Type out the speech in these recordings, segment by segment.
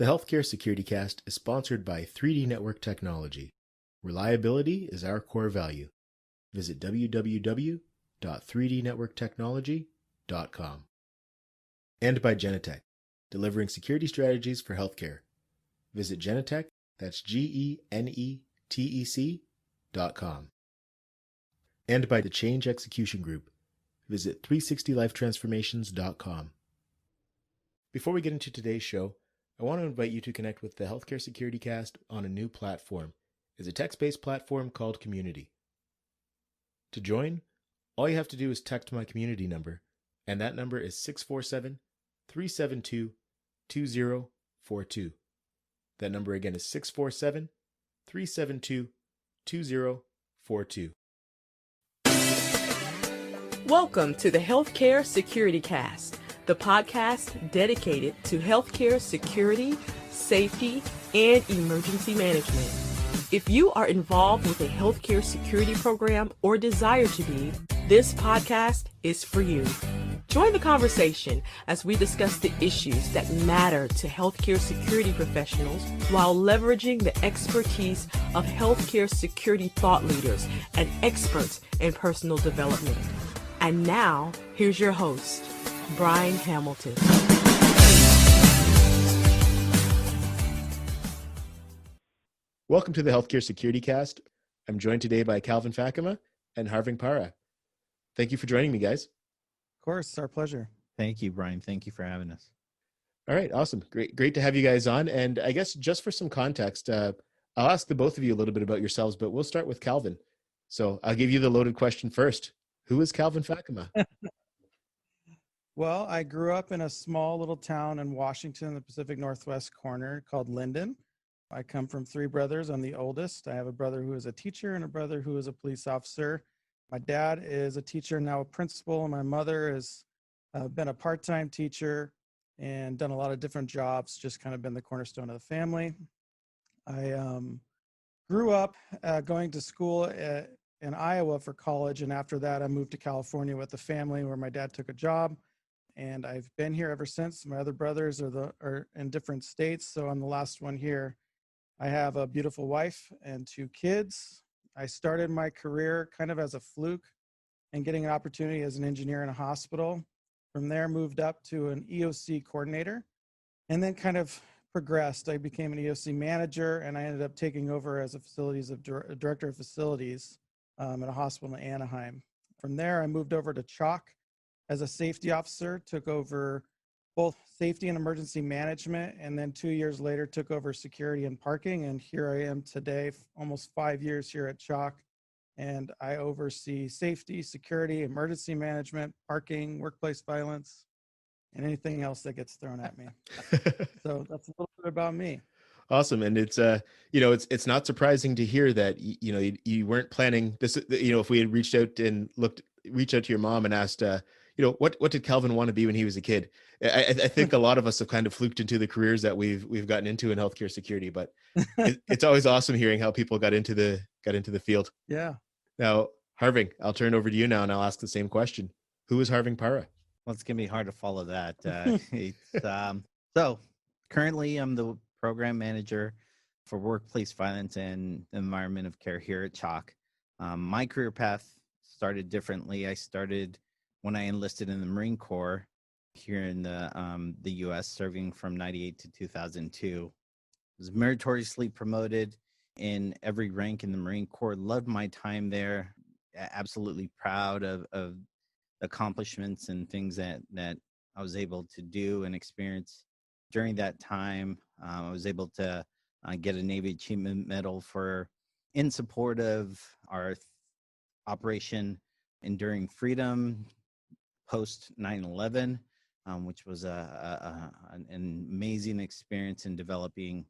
The Healthcare Security Cast is sponsored by 3D Network Technology. Reliability is our core value. Visit www.3dnetworktechnology.com. And by Genetec, delivering security strategies for healthcare. Visit Genetec, that's GENETEC.com. And by the Change Execution Group. Visit 360lifetransformations.com. Before we get into today's show, I want to invite you to connect with the Healthcare Security Cast on a new platform. It's a text-based platform called Community. To join, all you have to do is text my community number, and that number is 647-372-2042. That number again is 647-372-2042. Welcome to the Healthcare Security Cast, the podcast dedicated to healthcare security, safety, and emergency management. If you are involved with a healthcare security program or desire to be, this podcast is for you. Join the conversation as we discuss the issues that matter to healthcare security professionals while leveraging the expertise of healthcare security thought leaders and experts in personal development. And now, here's your host, Brian Hamilton. Welcome to the Healthcare Security Cast. I'm joined today by Calvin Fakkema and Harving Parra. Thank you for joining me, guys. Of course, it's our pleasure. Thank you, Brian. Thank you for having us. All right, awesome. Great to have you guys on. And I guess just for some context, I'll ask the both of you a little bit about yourselves, but we'll start with Calvin. So I'll give you the loaded question first. Who is Calvin Fakkema? Well, I grew up in a small little town in Washington, the Pacific Northwest corner called Linden. I come from three brothers. I'm the oldest. I have a brother who is a teacher and a brother who is a police officer. My dad is a teacher, now a principal, and my mother has been a part-time teacher and done a lot of different jobs, just kind of been the cornerstone of the family. I grew up going to school in Iowa for college, and after that I moved to California with the family where my dad took a job, and I've been here ever since. My other brothers are in different states, so I'm the last one here. I have a beautiful wife and two kids. I started my career kind of as a fluke and getting an opportunity as an engineer in a hospital. From there, moved up to an EOC coordinator and then kind of progressed. I became an EOC manager, and I ended up taking over as a director of facilities at a hospital in Anaheim. From there, I moved over to CHOC as a safety officer, took over both safety and emergency management, and then 2 years later took over security and parking. And here I am today, almost 5 years here at CHOC, and I oversee safety, security, emergency management, parking, workplace violence, and anything else that gets thrown at me. So that's a little bit about me. Awesome. And it's, it's not surprising to hear that, you weren't planning this, if we had reached out to your mom and asked, what did Calvin want to be when he was a kid? I think a lot of us have kind of fluked into the careers that we've gotten into in healthcare security, but it's always awesome hearing how people got into the field. Yeah. Now, Harving, I'll turn over to you now and I'll ask the same question. Who is Harving Parra? Well, it's going to be hard to follow that. So currently I'm the program manager for workplace violence and environment of care here at CHOC. My career path started differently. I started when I enlisted in the Marine Corps here in the U.S., serving from 98 to 2002. Was meritoriously promoted in every rank in the Marine Corps. Loved my time there. Absolutely proud of accomplishments and things that I was able to do and experience during that time. I was able to get a Navy Achievement Medal in support of our Operation Enduring Freedom post 9/11, which was an amazing experience in developing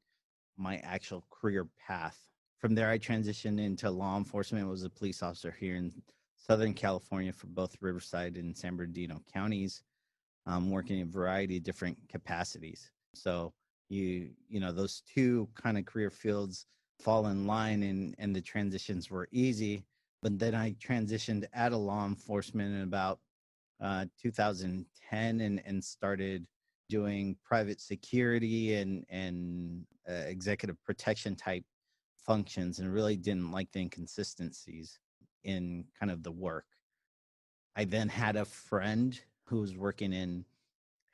my actual career path. From there, I transitioned into law enforcement. Was a police officer here in Southern California for both Riverside and San Bernardino counties, working in a variety of different capacities. So those two kind of career fields fall in line, and the transitions were easy. But then I transitioned out of law enforcement in about 2010 and started doing private security and executive protection type functions, and really didn't like the inconsistencies in kind of the work. I then had a friend who was working in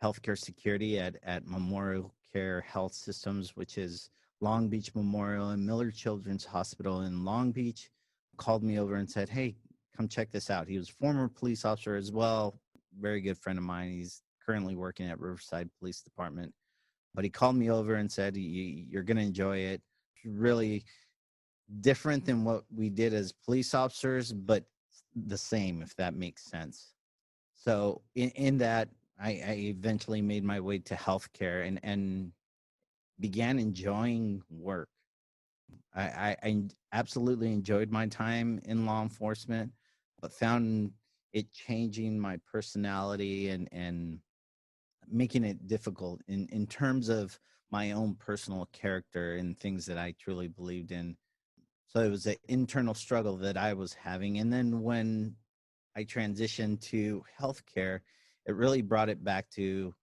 healthcare security at Memorial Care Health Systems, which is Long Beach Memorial and Miller Children's Hospital in Long Beach, called me over and said, hey, come check this out. He was a former police officer as well, very good friend of mine. He's currently working at Riverside Police Department. But he called me over and said, you're going to enjoy it. Really different than what we did as police officers, but the same, if that makes sense. So in that, I eventually made my way to healthcare and began enjoying work. I absolutely enjoyed my time in law enforcement, but found it changing my personality and making it difficult in terms of my own personal character and things that I truly believed in. So it was an internal struggle that I was having. And then when I transitioned to healthcare, it really brought it back to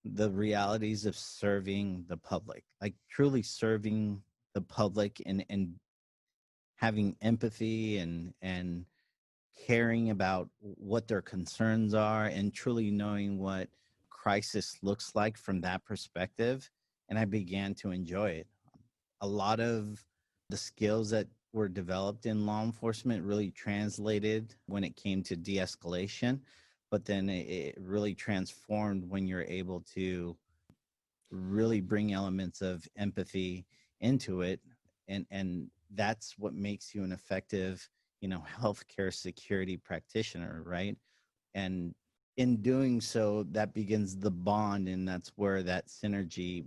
the realities of serving the public, like truly serving the public and having empathy and caring about what their concerns are and truly knowing what crisis looks like from that perspective. And I began to enjoy it. A lot of the skills that were developed in law enforcement really translated when it came to de-escalation, but then it really transformed when you're able to really bring elements of empathy into it. And that's what makes you an effective, healthcare security practitioner, right? And in doing so, that begins the bond, and that's where that synergy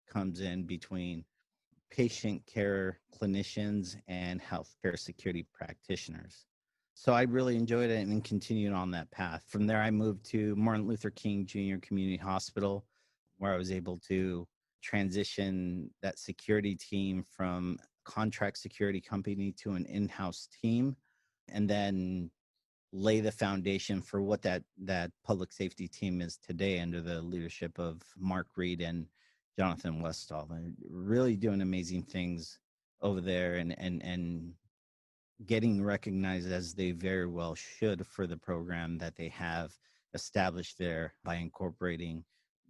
comes in between patient care clinicians and healthcare security practitioners. So I really enjoyed it and continued on that path. From there, I moved to Martin Luther King Jr. Community Hospital, where I was able to transition that security team from contract security company to an in-house team, and then lay the foundation for what that public safety team is today under the leadership of Mark Reed and Jonathan Westall. They're really doing amazing things over there and getting recognized, as they very well should, for the program that they have established there by incorporating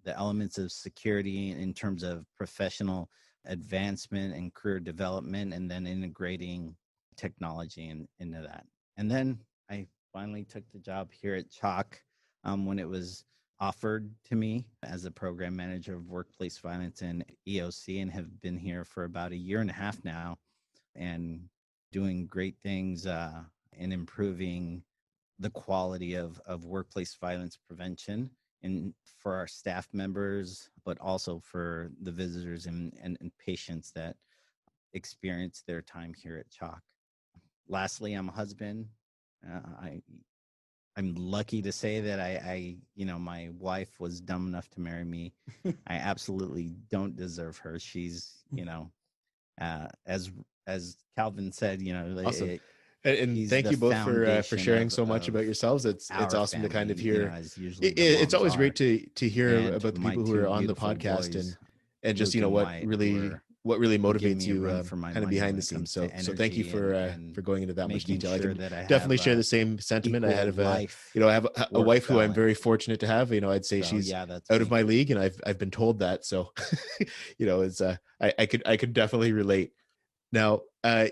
the elements of security in terms of professional advancement and career development, and then integrating technology into that. And then I finally took the job here at CHOC when it was offered to me as a program manager of workplace violence and EOC, and have been here for about a year and a half now, and doing great things in improving the quality of workplace violence prevention and for our staff members, but also for the visitors and patients that experience their time here at CHOC. Lastly, I'm a husband. I'm lucky to say that I my wife was dumb enough to marry me. I absolutely don't deserve her. She's, as Calvin said, Awesome. And thank you both for sharing so much about yourselves. It's awesome to kind of hear. It's always great to hear about the people who are on the podcast and just what really motivates you kind of behind the scenes. So thank you for going into that much detail. I can definitely share the same sentiment. I have I have a wife who I'm very fortunate to have. I'd say she's out of my league, and I've been told that. So it's I could definitely relate. Now,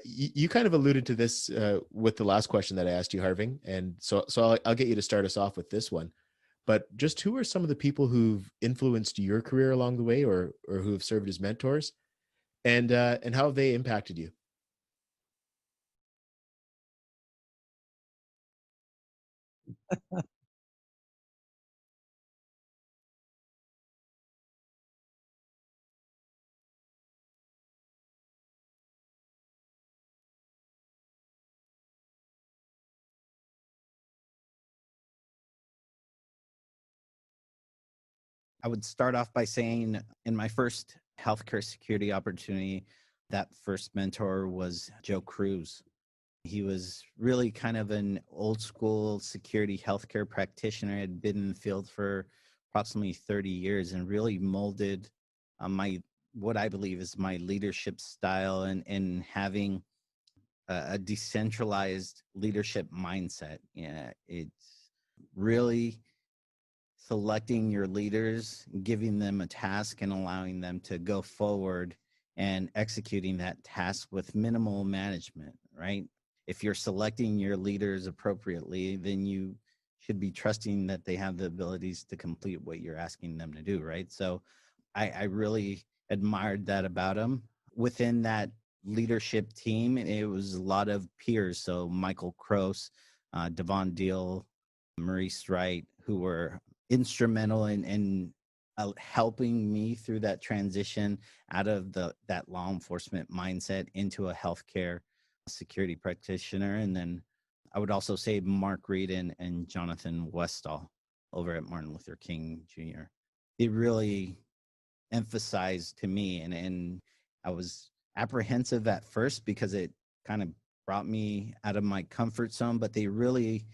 you kind of alluded to this with the last question that I asked you, Harving, and so I'll get you to start us off with this one. But just who are some of the people who've influenced your career along the way, or who have served as mentors, and how have they impacted you? I would start off by saying, in my first healthcare security opportunity, that first mentor was Joe Cruz. He was really kind of an old school security healthcare practitioner. Had been in the field for approximately 30 years and really molded what I believe is my leadership style and having a decentralized leadership mindset. Yeah, it's really selecting your leaders, giving them a task and allowing them to go forward and executing that task with minimal management, right? If you're selecting your leaders appropriately, then you should be trusting that they have the abilities to complete what you're asking them to do, right? So I really admired that about him. Within that leadership team, it was a lot of peers. So Michael Cruz, Devon Deal, Maurice Wright, who were instrumental in helping me through that transition out of that law enforcement mindset into a healthcare security practitioner. And then I would also say Mark Reed and Jonathan Westall over at Martin Luther King Jr. It really emphasized to me, and I was apprehensive at first because it kind of brought me out of my comfort zone, but they really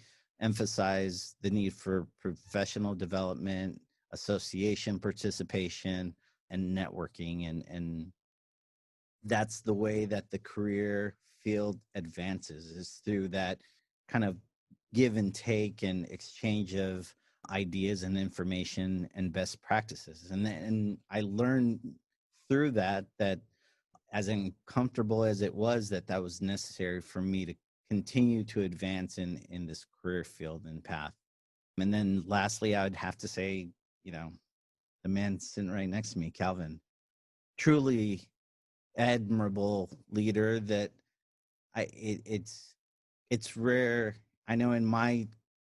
emphasize the need for professional development, association participation, and networking. And that's the way that the career field advances, is through that kind of give and take and exchange of ideas and information and best practices. And I learned through that as uncomfortable as it was, that was necessary for me to continue to advance in this career field and path. And then lastly, I would have to say, the man sitting right next to me, Calvin, truly admirable leader that it's rare. I know in my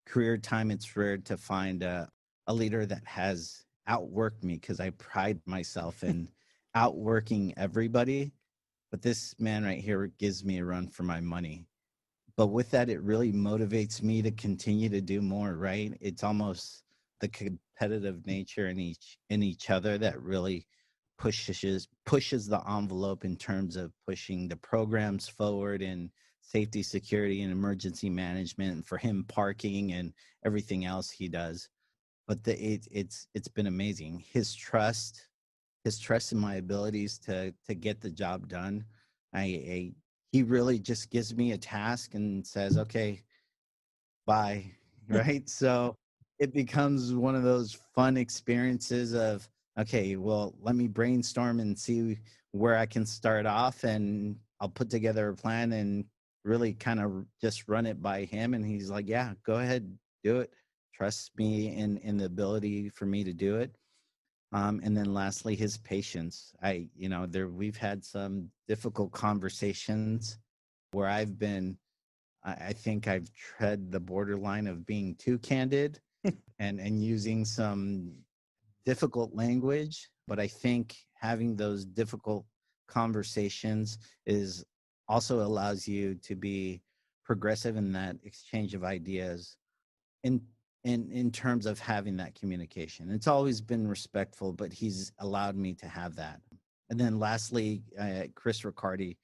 career time, it's rare to find a leader that has outworked me, because I pride myself in outworking everybody. But this man right here gives me a run for my money. But with that, it really motivates me to continue to do more, right? It's almost the competitive nature in each other that really pushes the envelope in terms of pushing the programs forward in safety, security, and emergency management, and for him, parking and everything else he does. But it's been amazing. His trust in my abilities to get the job done. He really just gives me a task and says, okay, bye. Right. So it becomes one of those fun experiences of, okay, well, let me brainstorm and see where I can start off, and I'll put together a plan and really kind of just run it by him. And he's like, yeah, go ahead, do it. Trust me in the ability for me to do it. And then lastly, his patience. We've had some difficult conversations where I think I've tread the borderline of being too candid and using some difficult language. But I think having those difficult conversations also allows you to be progressive in that exchange of ideas in terms of having that communication. It's always been respectful, but he's allowed me to have that. And then lastly, Chris Riccardi,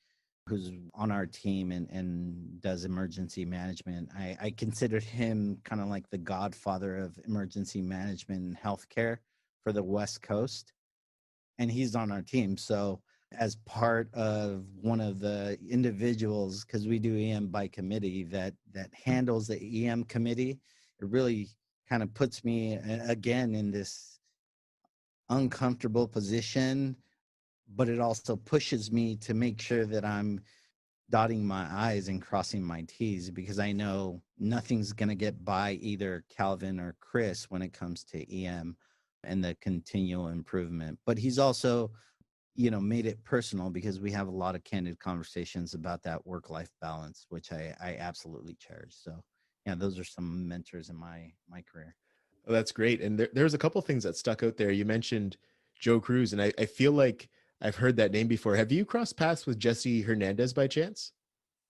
who's on our team and does emergency management. I considered him kind of like the godfather of emergency management and healthcare for the West Coast. And he's on our team. So as part of one of the individuals, because we do EM by committee, that handles the EM committee, it really kind of puts me again in this uncomfortable position, but it also pushes me to make sure that I'm dotting my I's and crossing my T's, because I know nothing's going to get by either Calvin or Chris when it comes to EM and the continual improvement. But he's also, made it personal, because we have a lot of candid conversations about that work-life balance, which I absolutely cherish. So yeah, those are some mentors in my career. Oh, that's great. And there's a couple things that stuck out there. You mentioned Joe Cruz, and I feel like I've heard that name before. Have you crossed paths with Jesse Hernandez by chance?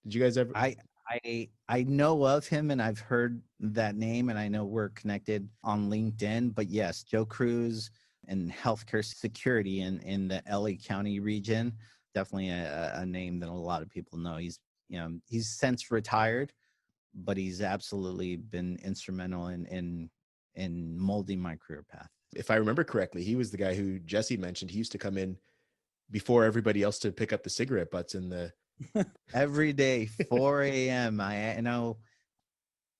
Did you guys ever? I know of him, and I've heard that name, and I know we're connected on LinkedIn. But yes, Joe Cruz and healthcare security in the LA County region, definitely a name that a lot of people know. He's since retired, but he's absolutely been instrumental in molding my career path. If I remember correctly, he was the guy who Jesse mentioned. He used to come in before everybody else to pick up the cigarette butts in the Every day, 4 a.m. I know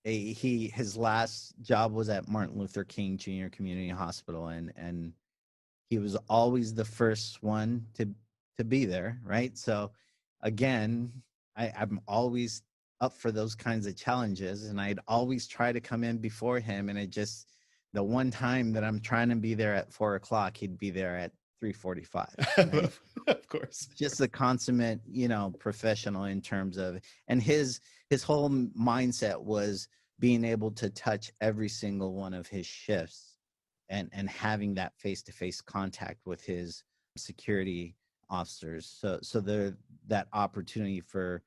his last job was at Martin Luther King Jr. Community Hospital, and he was always the first one to be there, right? So again, I'm always up for those kinds of challenges, and I'd always try to come in before him, and the one time that I'm trying to be there at 4 o'clock, he'd be there at 3:45. Right? Of course. Just the consummate, professional in terms of, and his whole mindset was being able to touch every single one of his shifts and having that face-to-face contact with his security officers. So that opportunity for,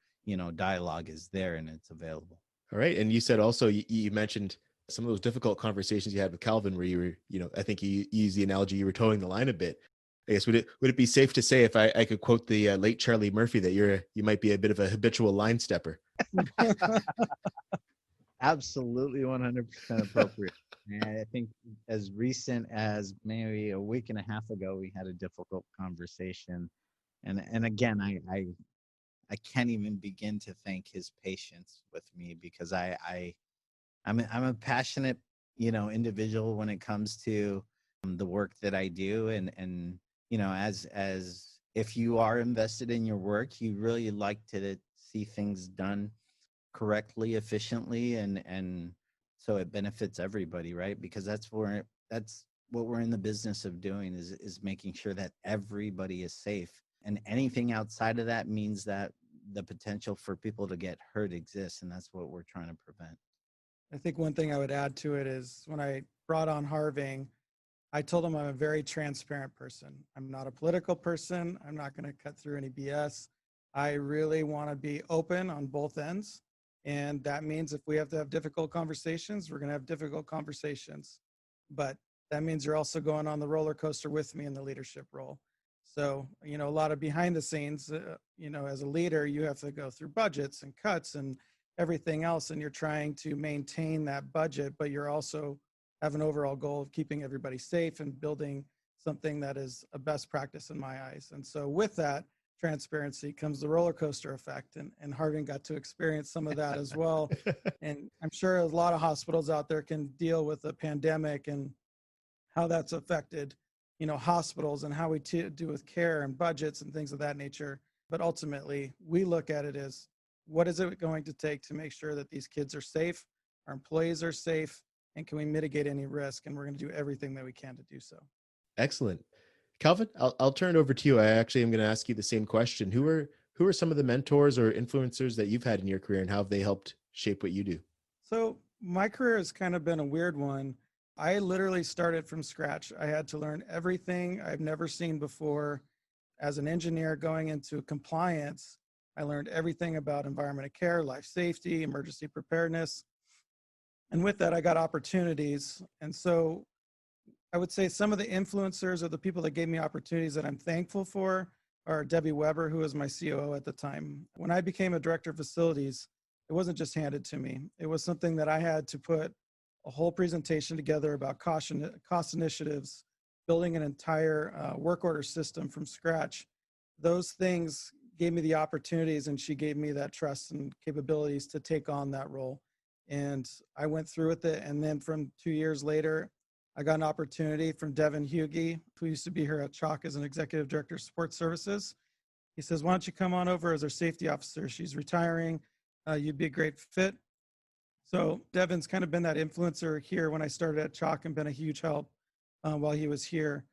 dialogue is there and it's available. All right. And you said also, you mentioned some of those difficult conversations you had with Calvin where you were, I think you used the analogy, you were towing the line a bit. I guess, would it be safe to say, if I could quote the late Charlie Murphy, that you might be a bit of a habitual line stepper? Absolutely 100% appropriate. And I think as recent as maybe a week and a half ago, we had a difficult conversation. And again, I can't even begin to thank his patience with me, because I'm a passionate, individual when it comes to the work that I do. And as if you are invested in your work, you really like to see things done correctly, efficiently, and so it benefits everybody, right? Because that's what we're in the business of doing, is making sure that everybody is safe. And anything outside of that means that the potential for people to get hurt exists, and that's what we're trying to prevent. I think one thing I would add to it is, when I brought on Harving, I told him I'm a very transparent person. I'm not a political person. I'm not going to cut through any BS. I really want to be open on both ends. And that means if we have to have difficult conversations, we're going to have difficult conversations. But that means you're also going on the roller coaster with me in the leadership role. So, a lot of behind the scenes, as a leader, you have to go through budgets and cuts and everything else. And you're trying to maintain that budget, but you're also have an overall goal of keeping everybody safe and building something that is a best practice in my eyes. And so with that transparency comes the roller coaster effect. And Harving got to experience some of that as well. And I'm sure a lot of hospitals out there can deal with the pandemic and how that's affected, hospitals and how we do with care and budgets and things of that nature. But ultimately, we look at it as, what is it going to take to make sure that these kids are safe, our employees are safe, and can we mitigate any risk? And we're going to do everything that we can to do so. Excellent. Calvin, I'll turn it over to you. I actually am going to ask you the same question. Who are some of the mentors or influencers that you've had in your career, and how have they helped shape what you do? So my career has kind of been a weird one. I literally started from scratch. I had to learn everything I've never seen before. As an engineer going into compliance, I learned everything about environment of care, life safety, emergency preparedness. And with that, I got opportunities. And so I would say some of the influencers or the people that gave me opportunities that I'm thankful for are Debbie Weber, who was my COO at the time. When I became a director of facilities, it wasn't just handed to me. It was something that I had to put a whole presentation together about cost initiatives, building an entire work order system from scratch. Those things gave me the opportunities, and she gave me that trust and capabilities to take on that role. And I went through with it. And then from 2 years later, I got an opportunity from Devin Hugie, who used to be here at CHOC as an executive director of support services. He says, why don't you come on over as our safety officer? She's retiring. You'd be a great fit. So Devin's kind of been that influencer here when I started at CHOC, and been a huge help while he was here.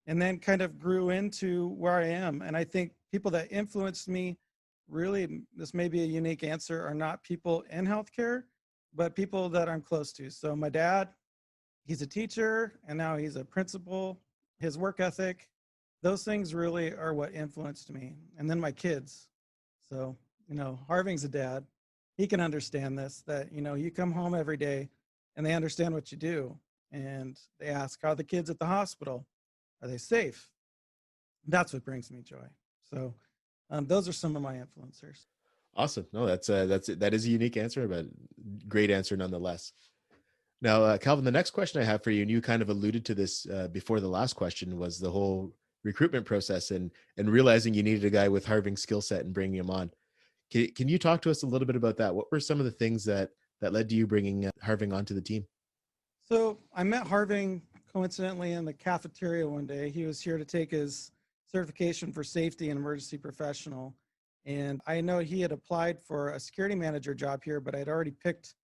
And then kind of grew into where I am. And I think people that influenced me, really, this may be a unique answer, are not people in healthcare, but people that I'm close to. So my dad, he's a teacher, and now he's a principal. His work ethic, those things really are what influenced me. And then my kids. So, Harving's a dad. He can understand this, that, you come home every day and they understand what you do. And they ask, how are the kids at the hospital? Are they safe? That's what brings me joy. So those are some of my influencers. Awesome. No, that is a unique answer, but great answer nonetheless. Now, Calvin, the next question I have for you, and you kind of alluded to this before the last question, was the whole recruitment process and realizing you needed a guy with Harving's skill set and bringing him on. Can you talk to us a little bit about that? What were some of the things that led to you bringing Harving onto the team? So I met Harving coincidentally in the cafeteria one day. He was here to take his certification for safety and emergency professional. And I know he had applied for a security manager job here, but I'd already picked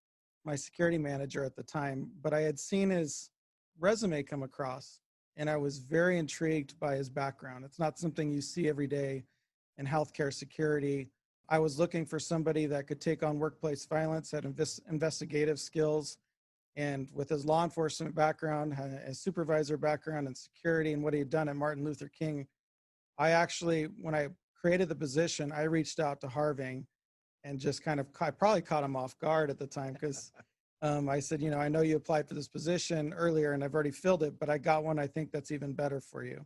my security manager at the time. But I had seen his resume come across, and I was very intrigued by his background. It's not something you see every day in healthcare security. I was looking for somebody that could take on workplace violence, had investigative skills, and with his law enforcement background, his supervisor background in security, and what he had done at Martin Luther King, I actually, when I created the position, I reached out to Harving and just kind of, I probably caught him off guard at the time because I said, you know, I know you applied for this position earlier and I've already filled it, but I got one I think that's even better for you,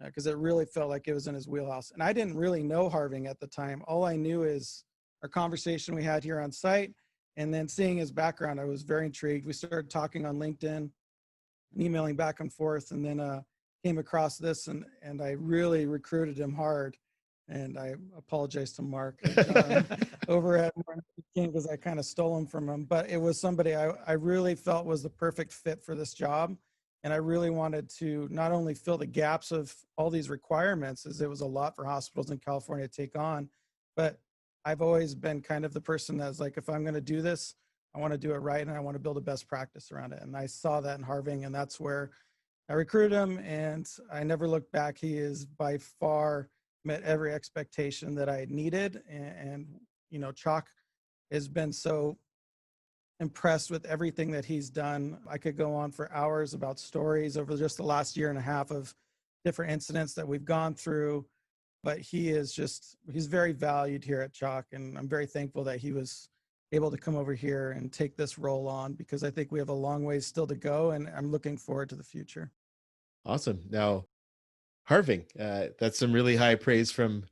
because it really felt like it was in his wheelhouse. And I didn't really know Harving at the time. All I knew is our conversation we had here on site, and then seeing his background, I was very intrigued. We started talking on LinkedIn and emailing back and forth, and then came across this, and I really recruited him hard. And I apologize to Mark over at Martin Luther King because I kind of stole him from him. But it was somebody I really felt was the perfect fit for this job. And I really wanted to not only fill the gaps of all these requirements, as it was a lot for hospitals in California to take on, but I've always been kind of the person that's like, if I'm going to do this, I want to do it right, and I want to build a best practice around it. And I saw that in Harving, and that's where I recruited him, and I never looked back. He is by far met every expectation that I had needed. And you know, CHOC has been so impressed with everything that he's done. I could go on for hours about stories over just the last year and a half of different incidents that we've gone through, but he's very valued here at CHOC, and I'm very thankful that he was able to come over here and take this role on, because I think we have a long ways still to go, and I'm looking forward to the future. Awesome. Now, Harving, that's some really high praise from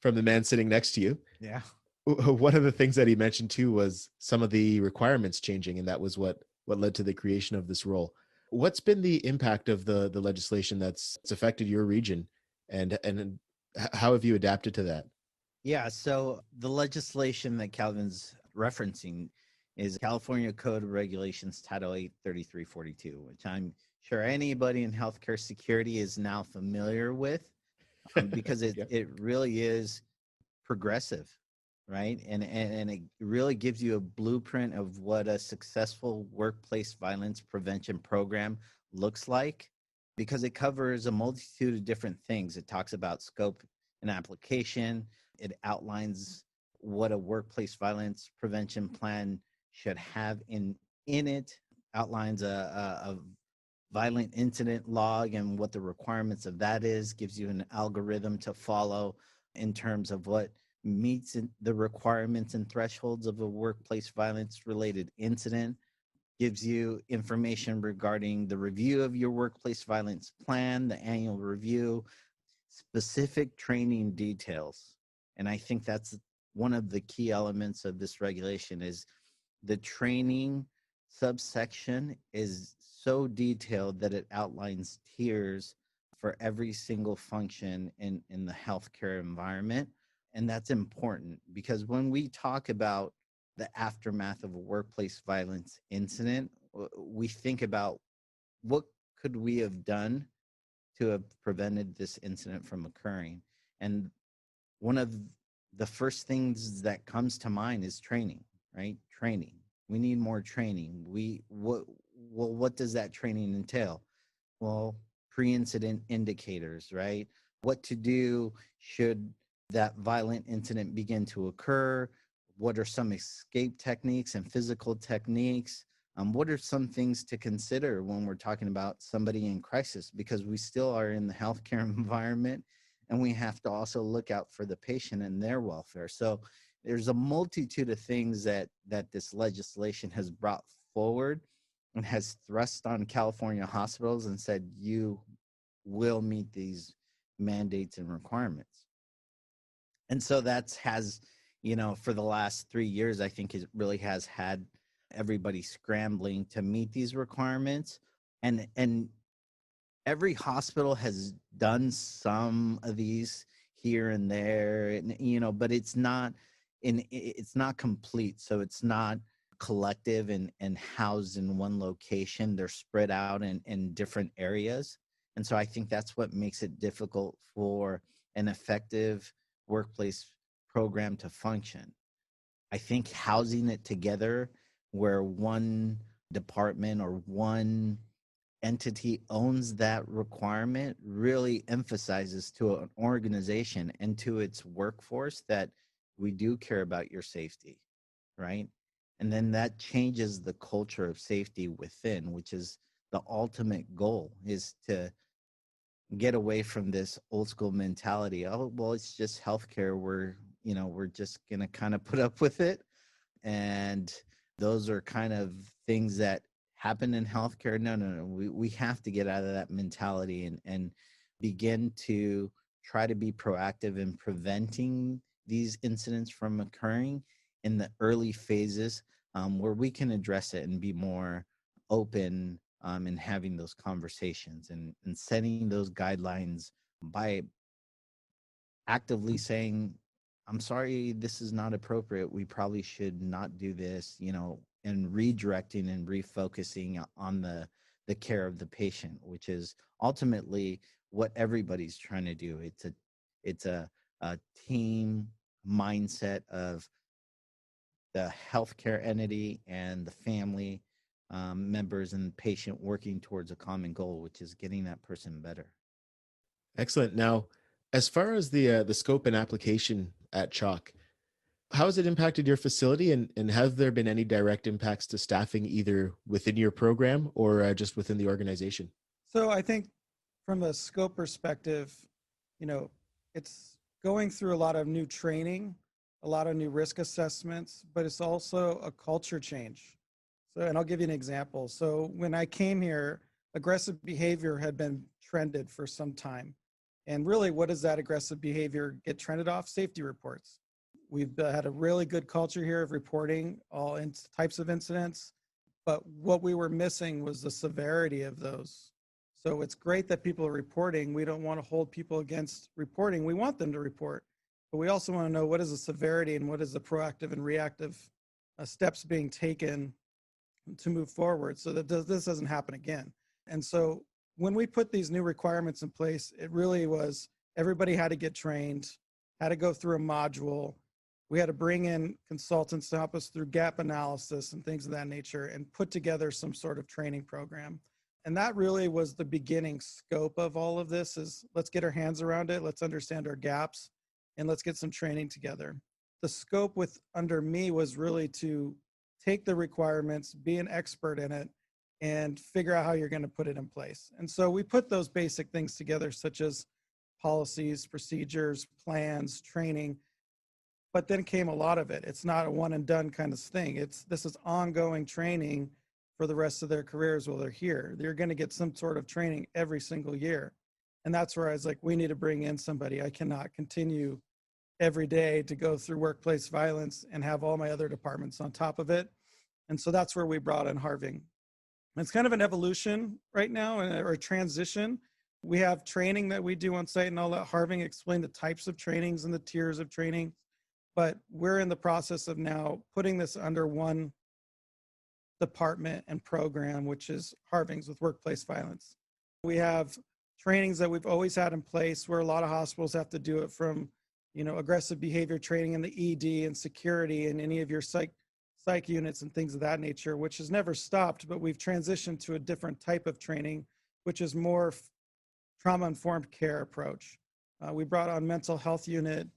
the man sitting next to you. Yeah. One of the things that he mentioned too was some of the requirements changing, and that was what led to the creation of this role. What's been the impact of the legislation that's affected your region, and how have you adapted to that? Yeah, so the legislation that Calvin's referencing is California Code of Regulations Title 8 3342, which I'm sure anybody in healthcare security is now familiar with, because Yeah. it really is progressive, right? And it really gives you a blueprint of what a successful workplace violence prevention program looks like, because it covers a multitude of different things. It talks about scope and application. It outlines what a workplace violence prevention plan should have in it, outlines a violent incident log and what the requirements of that is, gives you an algorithm to follow in terms of what meets the requirements and thresholds of a workplace violence related incident, gives you information regarding the review of your workplace violence plan, the annual review, specific training details. And I think that's one of the key elements of this regulation is the training subsection is so detailed that it outlines tiers for every single function in the healthcare environment. And that's important because when we talk about the aftermath of a workplace violence incident, we think about what could we have done to have prevented this incident from occurring. And one of the first things that comes to mind is training, right? Training. We need more training. What does that training entail? Well, pre-incident indicators, right? What to do should that violent incident begin to occur? What are some escape techniques and physical techniques? What are some things to consider when we're talking about somebody in crisis? Because we still are in the healthcare environment, and we have to also look out for the patient and their welfare. So there's a multitude of things that this legislation has brought forward and has thrust on California hospitals and said, you will meet these mandates and requirements. And so that's has, for the last 3 years, I think it really has had everybody scrambling to meet these requirements. And every hospital has done some of these here and there, and but it's not complete. So it's not collective and housed in one location. They're spread out in different areas. And so I think that's what makes it difficult for an effective workplace program to function. I think housing it together where one department or one entity owns that requirement really emphasizes to an organization and to its workforce that we do care about your safety, right? And then that changes the culture of safety within, which is the ultimate goal, is to get away from this old school mentality. Oh, well, it's just healthcare. We're just going to kind of put up with it. And those are kind of things that happen in healthcare. No. We have to get out of that mentality and begin to try to be proactive in preventing these incidents from occurring in the early phases, where we can address it and be more open in having those conversations and setting those guidelines by actively saying, I'm sorry, this is not appropriate. We probably should not do this, and redirecting and refocusing on the care of the patient, which is ultimately what everybody's trying to do. It's a team mindset of the healthcare entity and the family members and patient working towards a common goal, which is getting that person better. Excellent. Now, as far as the scope and application at CHOC, how has it impacted your facility, and have there been any direct impacts to staffing either within your program or just within the organization? So I think from a scope perspective, it's going through a lot of new training, a lot of new risk assessments, but it's also a culture change. So, and I'll give you an example. So when I came here, aggressive behavior had been trended for some time. And really, what does that aggressive behavior get trended off? Safety reports. We've had a really good culture here of reporting all types of incidents, but what we were missing was the severity of those. So it's great that people are reporting. We don't want to hold people against reporting. We want them to report, but we also want to know what is the severity and what is the proactive and reactive steps being taken to move forward so that this doesn't happen again. And so when we put these new requirements in place, it really was everybody had to get trained, had to go through a module. We had to bring in consultants to help us through gap analysis and things of that nature and put together some sort of training program. And that really was the beginning scope of all of this is let's get our hands around it. Let's understand our gaps and let's get some training together. The scope under me was really to take the requirements, be an expert in it, and figure out how you're going to put it in place. And so we put those basic things together, such as policies, procedures, plans, training, but then came a lot of it. It's not a one and done kind of thing. This is ongoing training for the rest of their careers while they're here. They're going to get some sort of training every single year. And that's where I was like, we need to bring in somebody. I cannot continue every day to go through workplace violence and have all my other departments on top of it. And so that's where we brought in Harving. It's kind of an evolution right now, or a transition. We have training that we do on site, and I'll let Harving explain the types of trainings and the tiers of training. But we're in the process of now putting this under one department and program, which is Harving's with workplace violence. We have trainings that we've always had in place where a lot of hospitals have to do it, from aggressive behavior training in the ED and security and any of your psych units and things of that nature, which has never stopped, but we've transitioned to a different type of training, which is more trauma-informed care approach. We brought on mental health unit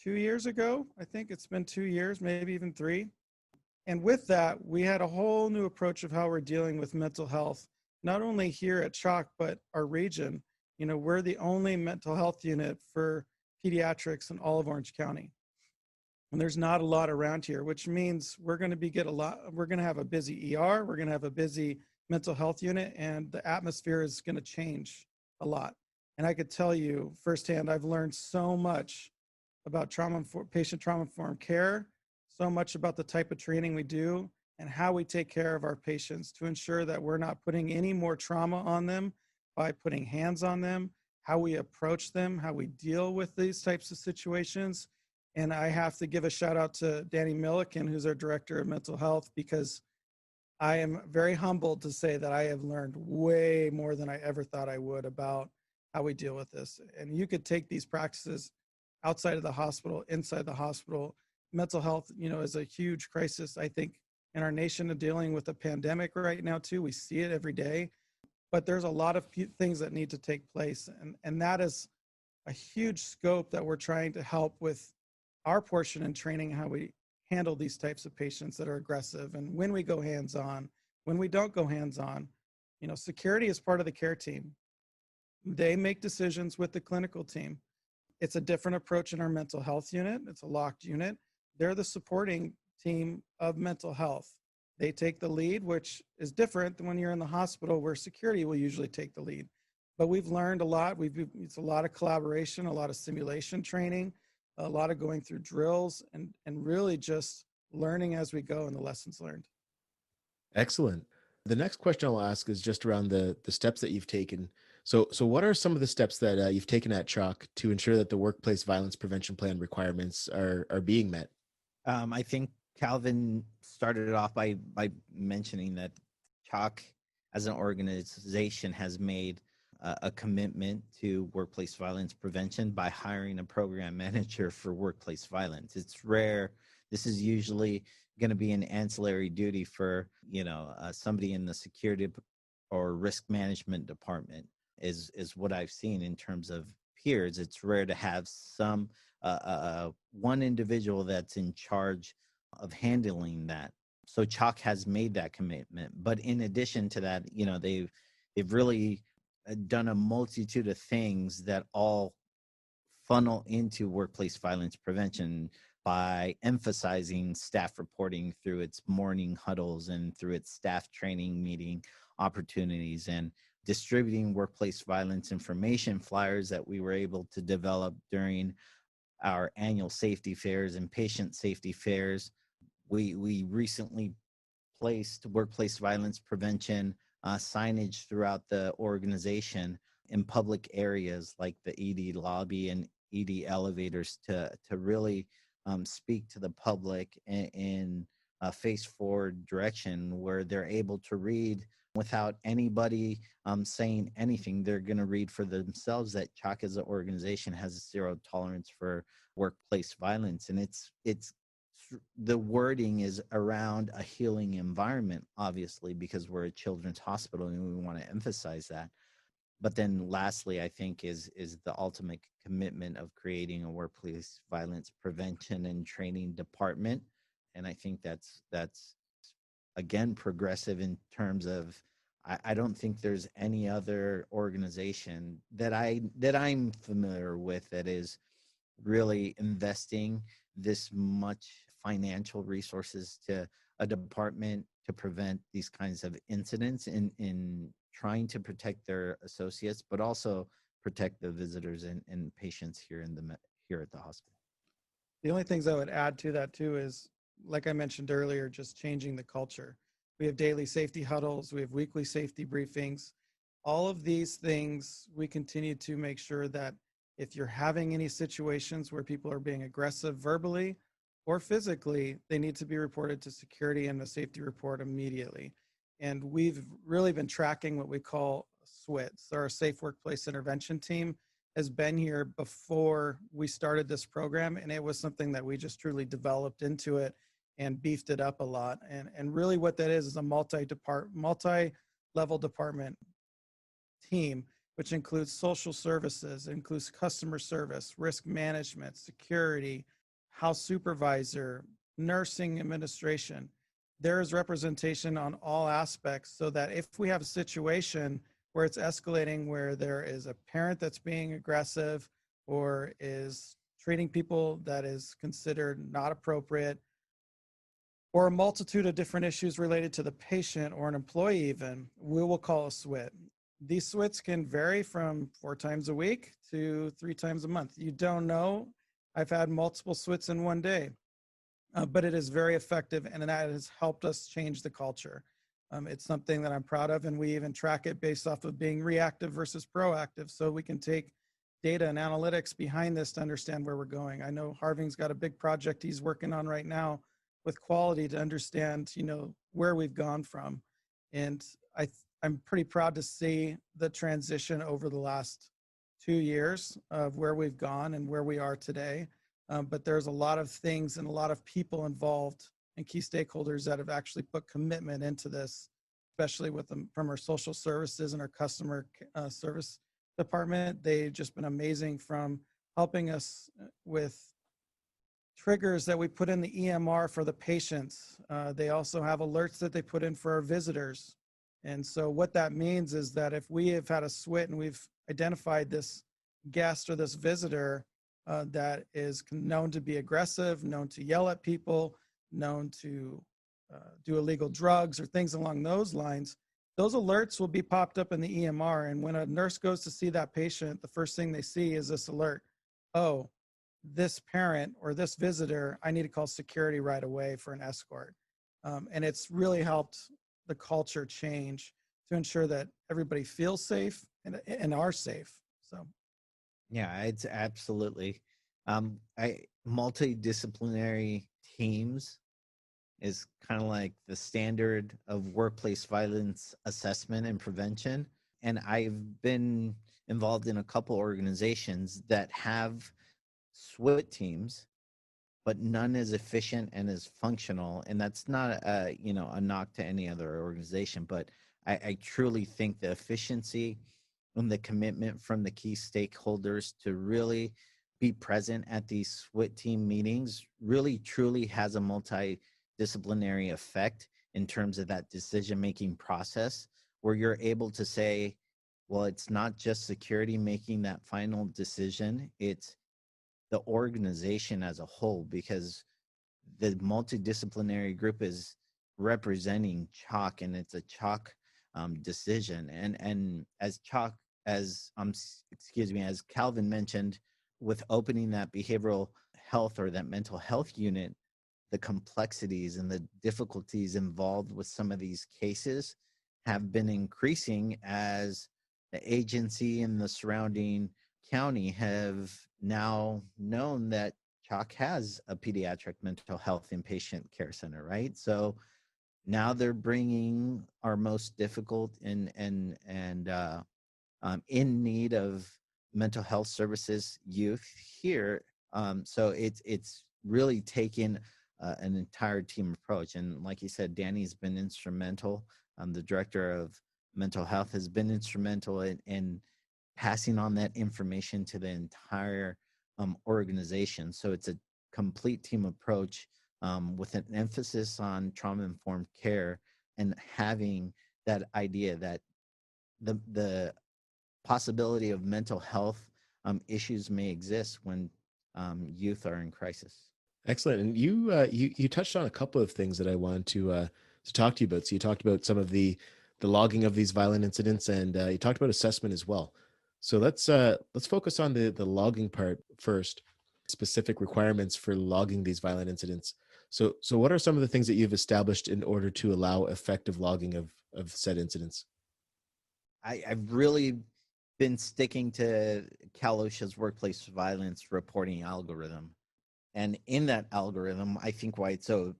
2 years ago. I think it's been 2 years, maybe even 3. And with that, we had a whole new approach of how we're dealing with mental health, not only here at CHOC, but our region. We're the only mental health unit for pediatrics in all of Orange County. And there's not a lot around here, which means we're going to have a busy ER, we're going to have a busy mental health unit, and the atmosphere is going to change a lot. And I could tell you firsthand, I've learned so much about patient trauma-informed care, so much about the type of training we do, and how we take care of our patients to ensure that we're not putting any more trauma on them by putting hands on them, how we approach them, how we deal with these types of situations. And I have to give a shout out to Danny Milliken, who's our director of mental health, because I am very humbled to say that I have learned way more than I ever thought I would about how we deal with this. And you could take these practices outside of the hospital, inside the hospital. Mental health, is a huge crisis, I think, in our nation, of dealing with a pandemic right now too. We see it every day, but there's a lot of things that need to take place. And that is a huge scope that we're trying to help with our portion in training, how we handle these types of patients that are aggressive. And when we go hands-on, when we don't go hands-on, security is part of the care team. They make decisions with the clinical team. It's a different approach in our mental health unit. It's a locked unit. They're the supporting team of mental health. They take the lead, which is different than when you're in the hospital, where security will usually take the lead. But we've learned a lot. It's a lot of collaboration, a lot of simulation training, a lot of going through drills, and really just learning as we go and the lessons learned. Excellent. The next question I'll ask is just around the steps that you've taken. So what are some of the steps that you've taken at CHOC to ensure that the workplace violence prevention plan requirements are being met? I think Calvin started it off by mentioning that CHOC as an organization has made a commitment to workplace violence prevention by hiring a program manager for workplace violence. It's rare. This is usually going to be an ancillary duty for, somebody in the security or risk management department is what I've seen in terms of peers. It's rare to have some one individual that's in charge of handling that. So CHOC has made that commitment. But in addition to that, they've really done a multitude of things that all funnel into workplace violence prevention by emphasizing staff reporting through its morning huddles and through its staff training meeting opportunities, and distributing workplace violence information flyers that we were able to develop during our annual safety fairs and patient safety fairs. We recently placed workplace violence prevention signage throughout the organization in public areas like the ED lobby and ED elevators to really speak to the public in a face-forward direction where they're able to read without anybody saying anything. They're going to read for themselves that CHOC as an organization has a zero tolerance for workplace violence. And it's the wording is around a healing environment, obviously, because we're a children's hospital and we want to emphasize that. But then lastly, I think is the ultimate commitment of creating a workplace violence prevention and training department. And I think that's again progressive in terms of I don't think there's any other organization that I'm familiar with that is really investing this much financial resources to a department to prevent these kinds of incidents in trying to protect their associates, but also protect the visitors and patients here at the hospital. The only things I would add to that too is, like I mentioned earlier, just changing the culture. We have daily safety huddles, we have weekly safety briefings. All of these things, we continue to make sure that if you're having any situations where people are being aggressive verbally or physically, they need to be reported to security and a safety report immediately. And we've really been tracking what we call SWITs, our Safe Workplace Intervention Team has been here before we started this program, and it was something that we just truly developed into it and beefed it up a lot. And really what that is a multi-level department team, which includes social services, includes customer service, risk management, security, house supervisor, nursing administration. There is representation on all aspects so that if we have a situation where it's escalating, where there is a parent that's being aggressive or is treating people that is considered not appropriate, or a multitude of different issues related to the patient or an employee even, we will call a SWIT. These SWITs can vary from 4 times a week to 3 times a month. You don't know. I've had multiple SWITs in one day. but it is very effective, and that has helped us change the culture. It's something that I'm proud of, and we even track it based off of being reactive versus proactive, so we can take data and analytics behind this to understand where we're going. I know Harving's got a big project he's working on right now with quality to understand, where we've gone from. And I'm pretty proud to see the transition over the last 2 years of where we've gone and where we are today. But there's a lot of things and a lot of people involved and key stakeholders that have actually put commitment into this, especially with them from our social services and our customer service department. They've just been amazing, from helping us with triggers that we put in the EMR for the patients. They also have alerts that they put in for our visitors. And so what that means is that if we have had a SWIT and we've identified this guest or this visitor that is known to be aggressive, known to yell at people, known to do illegal drugs or things along those lines, those alerts will be popped up in the EMR. And when a nurse goes to see that patient, the first thing they see is this alert. Oh, this parent or this visitor, I need to call security right away for an escort. And it's really helped the culture change to ensure that everybody feels safe and are safe. So, Yeah, it's absolutely. Multidisciplinary teams is kind of like the standard of workplace violence assessment and prevention. And I've been involved in a couple organizations that have SWIT teams, but none as efficient and as functional. And that's not a knock to any other organization, but I truly think the efficiency and the commitment from the key stakeholders to really be present at these SWIT team meetings really truly has a multidisciplinary effect in terms of that decision-making process, where you're able to say, well, it's not just security making that final decision, it's the organization as a whole, because the multidisciplinary group is representing CHOC, and it's a CHOC decision. And as CHOC, as Calvin mentioned, with opening that behavioral health or that mental health unit, the complexities and the difficulties involved with some of these cases have been increasing as the agency and the surrounding county have now known that CHOC has a pediatric mental health inpatient care center, right? So now they're bringing our most difficult and in need of mental health services youth here. So it's really taken an entire team approach. And like you said, Danny's been instrumental. The director of mental health has been instrumental in passing on that information to the entire organization. So it's a complete team approach with an emphasis on trauma-informed care, and having that idea that the possibility of mental health issues may exist when youth are in crisis. Excellent. And you touched on a couple of things that I wanted to talk to you about. So you talked about some of the logging of these violent incidents, and you talked about assessment as well. So let's focus on the logging part first. Specific requirements for logging these violent incidents. So what are some of the things that you've established in order to allow effective logging of said incidents? I've really been sticking to Cal OSHA's workplace violence reporting algorithm. And in that algorithm, I think why it's so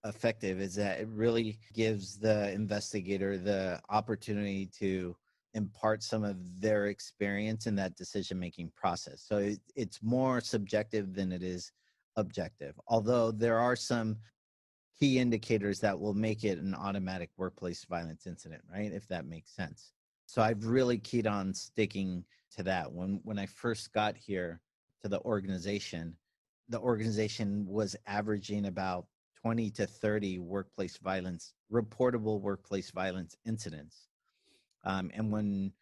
effective is that it really gives the investigator the opportunity to impart some of their experience in that decision-making process. So it's more subjective than it is objective, although there are some key indicators that will make it an automatic workplace violence incident, right? If that makes sense. So I've really keyed on sticking to that. When I first got here to the organization was averaging about 20 to 30 reportable workplace violence incidents. And when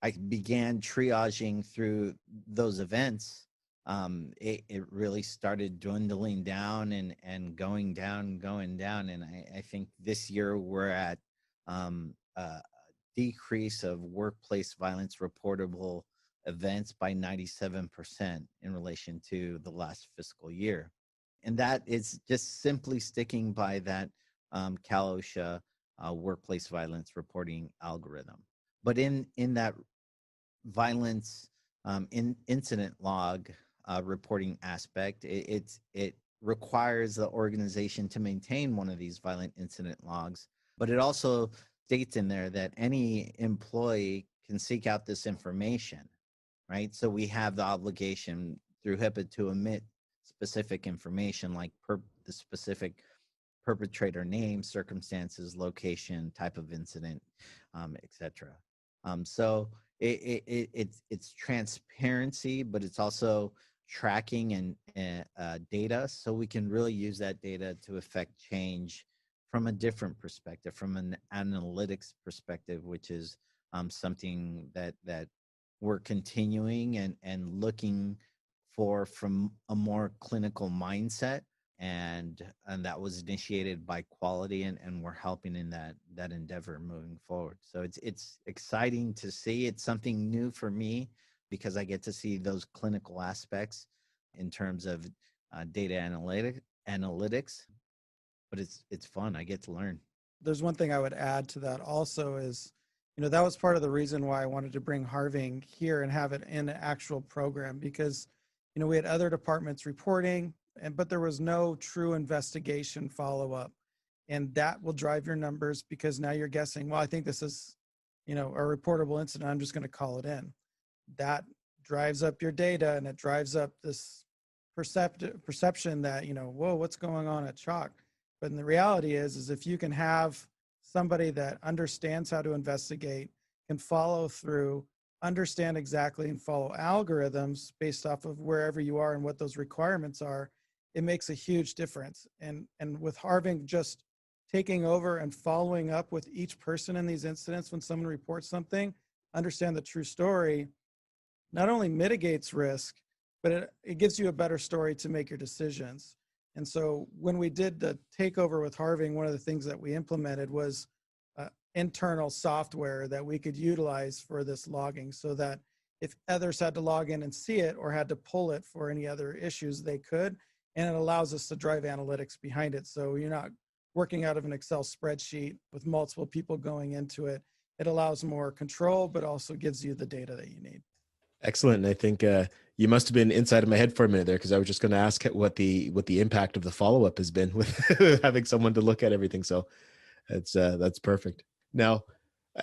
I began triaging through those events, it really started dwindling down and going down. And I think this year we're at a decrease of workplace violence reportable events by 97% in relation to the last fiscal year. And that is just simply sticking by that Cal OSHA workplace violence reporting algorithm. But in that violence incident log reporting aspect, it requires the organization to maintain one of these violent incident logs, but it also states in there that any employee can seek out this information, right? So we have the obligation through HIPAA to omit specific information like the specific perpetrator name, circumstances, location, type of incident, etc. So it's transparency, but it's also tracking and data, so we can really use that data to affect change from a different perspective, from an analytics perspective, which is something that we're continuing and looking for from a more clinical mindset, and that was initiated by quality, and we're helping in that endeavor moving forward. So it's exciting to see. It's something new for me because I get to see those clinical aspects in terms of data analytics, but it's fun. I get to learn. There's one thing I would add to that also is, that was part of the reason why I wanted to bring Harving here and have it in an actual program, because, we had other departments reporting, but there was no true investigation follow-up. And that will drive your numbers, because now you're guessing, well, I think this is, a reportable incident, I'm just going to call it in. That drives up your data, and it drives up this perception that, whoa, what's going on at CHOC? But in the reality is if you can have somebody that understands how to investigate, can follow through, understand exactly and follow algorithms based off of wherever you are and what those requirements are, it makes a huge difference. And with Harving just taking over and following up with each person in these incidents, when someone reports something, understand the true story, not only mitigates risk, but it gives you a better story to make your decisions. And so when we did the takeover with Harving, one of the things that we implemented was internal software that we could utilize for this logging, so that if others had to log in and see it or had to pull it for any other issues, they could. And it allows us to drive analytics behind it. So you're not working out of an Excel spreadsheet with multiple people going into it. It allows more control, but also gives you the data that you need. Excellent. And I think you must have been inside of my head for a minute there, because I was just going to ask what the impact of the follow-up has been with having someone to look at everything. So that's perfect. Now,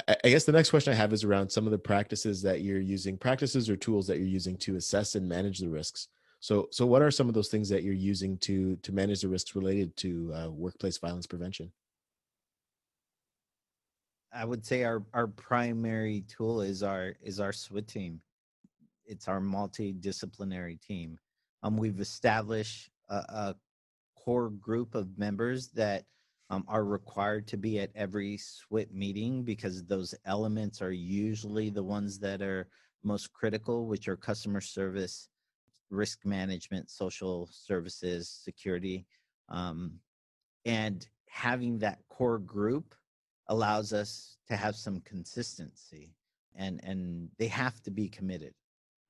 I guess the next question I have is around some of the practices or tools that you're using to assess and manage the risks. So what are some of those things that you're using to manage the risks related to workplace violence prevention? I would say our primary tool is our SWIT team. It's our multidisciplinary team. We've established a core group of members that are required to be at every SWIT meeting, because those elements are usually the ones that are most critical, which are customer service, risk management, social services, security. And having that core group allows us to have some consistency, and they have to be committed,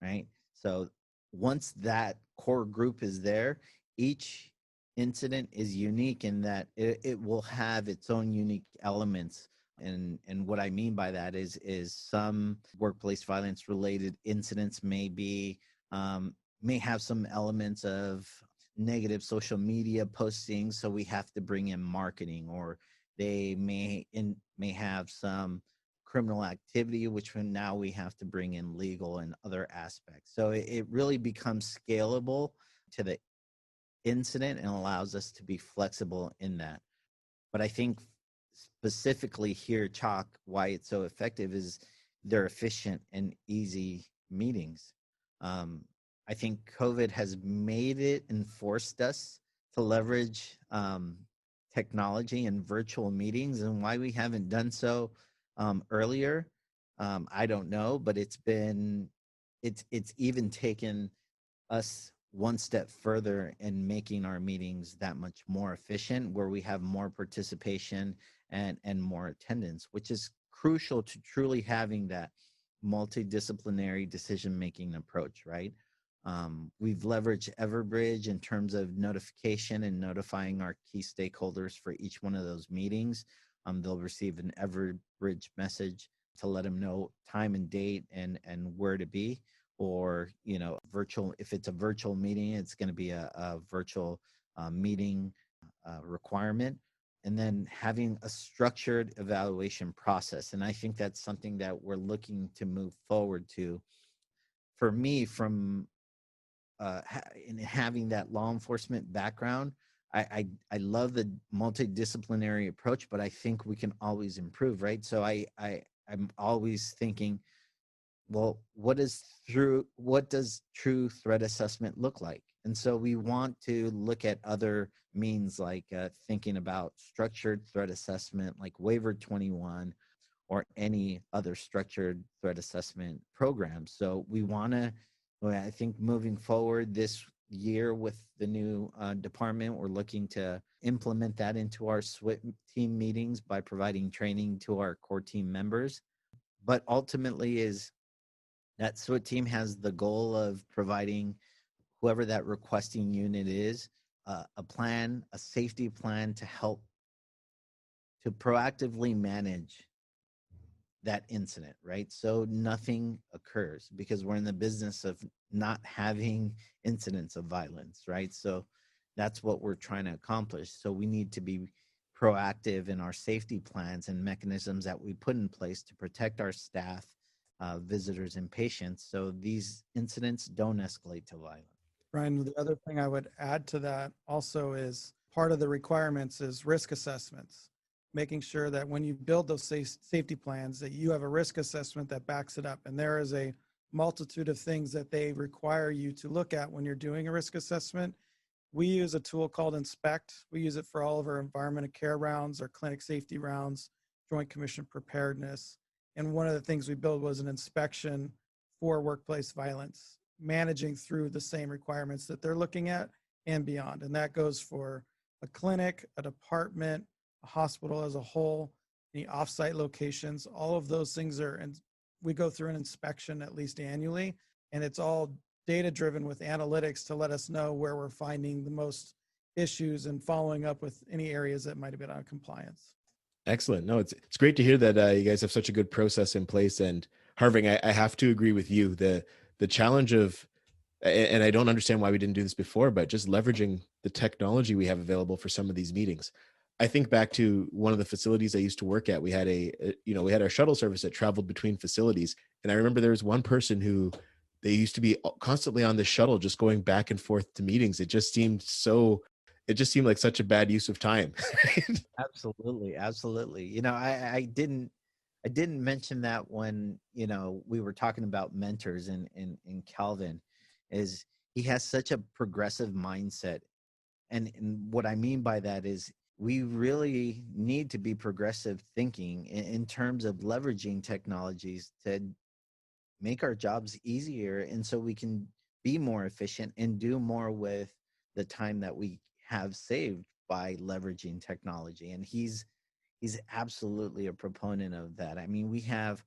right? So once that core group is there, each incident is unique in that it will have its own unique elements. And what I mean by that is some workplace violence related incidents may have some elements of negative social media postings, so we have to bring in marketing, or they may have some criminal activity, which now we have to bring in legal and other aspects. So it really becomes scalable to the incident and allows us to be flexible in that. But I think specifically here, CHOC, why it's so effective is they're efficient and easy meetings. I think COVID has made it and forced us to leverage technology and virtual meetings, and why we haven't done so earlier, I don't know, but it's even taken us one step further in making our meetings that much more efficient, where we have more participation and more attendance, which is crucial to truly having that multidisciplinary decision-making approach, right? We've leveraged Everbridge in terms of notification and notifying our key stakeholders for each one of those meetings. They'll receive an Everbridge message to let them know time and date and where to be, or, virtual. If it's a virtual meeting, it's going to be a virtual meeting requirement. And then having a structured evaluation process. And I think that's something that we're looking to move forward to. For me, from in having that law enforcement background, I love the multidisciplinary approach, but I think we can always improve, right? So I'm always thinking, well, what does true threat assessment look like? And so we want to look at other means, like thinking about structured threat assessment, like Waiver 21, or any other structured threat assessment program. So we want to, I think, moving forward this year with the new department, we're looking to implement that into our SWIT team meetings by providing training to our core team members. But ultimately, is that SWIT team has the goal of providing whoever that requesting unit is a plan, a safety plan to help to proactively manage that incident, right? So nothing occurs, because we're in the business of not having incidents of violence, right? So that's what we're trying to accomplish. So we need to be proactive in our safety plans and mechanisms that we put in place to protect our staff, visitors, and patients, so these incidents don't escalate to violence. Brian, the other thing I would add to that also is part of the requirements is risk assessments, making sure that when you build those safety plans, that you have a risk assessment that backs it up. And there is a multitude of things that they require you to look at when you're doing a risk assessment. We use a tool called Inspect. We use it for all of our environment of care rounds, our clinic safety rounds, Joint Commission preparedness. And one of the things we built was an inspection for workplace violence, managing through the same requirements that they're looking at and beyond. And that goes for a clinic, a department, a hospital as a whole, any offsite locations. All of those things are, and we go through an inspection at least annually, and it's all data driven with analytics to let us know where we're finding the most issues and following up with any areas that might have been out of compliance. Excellent. No, it's great to hear that you guys have such a good process in place. And Harving, I have to agree with you. The challenge of, and I don't understand why we didn't do this before, but just leveraging the technology we have available for some of these meetings. I think back to one of the facilities I used to work at. We had we had our shuttle service that traveled between facilities. And I remember there was one person who, they used to be constantly on the shuttle, just going back and forth to meetings. It just seemed like such a bad use of time. Absolutely. I didn't mention that when, we were talking about mentors in Calvin, is he has such a progressive mindset. And what I mean by that is we really need to be progressive thinking in terms of leveraging technologies to make our jobs easier. And so we can be more efficient and do more with the time that we have saved by leveraging technology. And he's absolutely a proponent of that. I mean, we have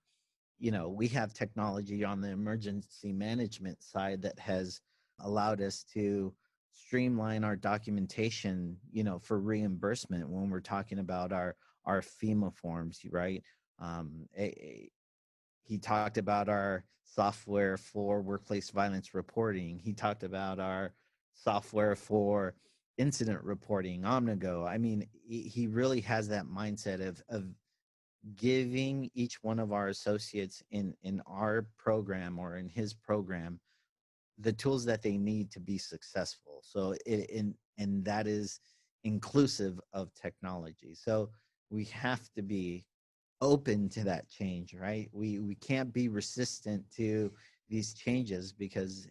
technology on the emergency management side that has allowed us to streamline our documentation, for reimbursement when we're talking about our FEMA forms, right? He talked about our software for workplace violence reporting. He talked about our software for incident reporting, Omnigo. I mean, he really has that mindset of giving each one of our associates in our program or in his program the tools that they need to be successful. So and that is inclusive of technology. So we have to be open to that change, right? We can't be resistant to these changes, because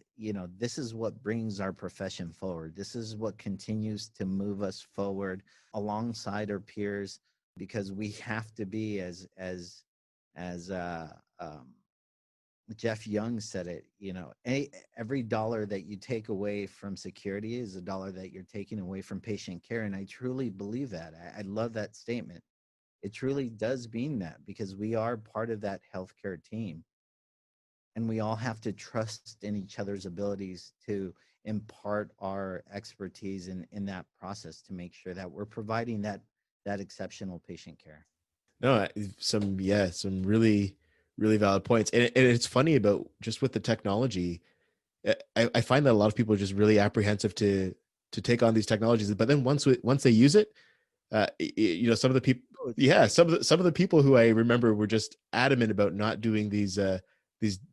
this is what brings our profession forward. This is what continues to move us forward alongside our peers, because we have to be as Jeff Young said it, every dollar that you take away from security is a dollar that you're taking away from patient care. And I truly believe that. I love that statement. It truly does mean that, because we are part of that healthcare team. and we all have to trust in each other's abilities to impart our expertise in that process to make sure that we're providing that exceptional patient care. No, some really, really valid points. And it's funny about just with the technology, I find that a lot of people are just really apprehensive to take on these technologies. But then once they use it, some of the people, some of the people who I remember were just adamant about not doing these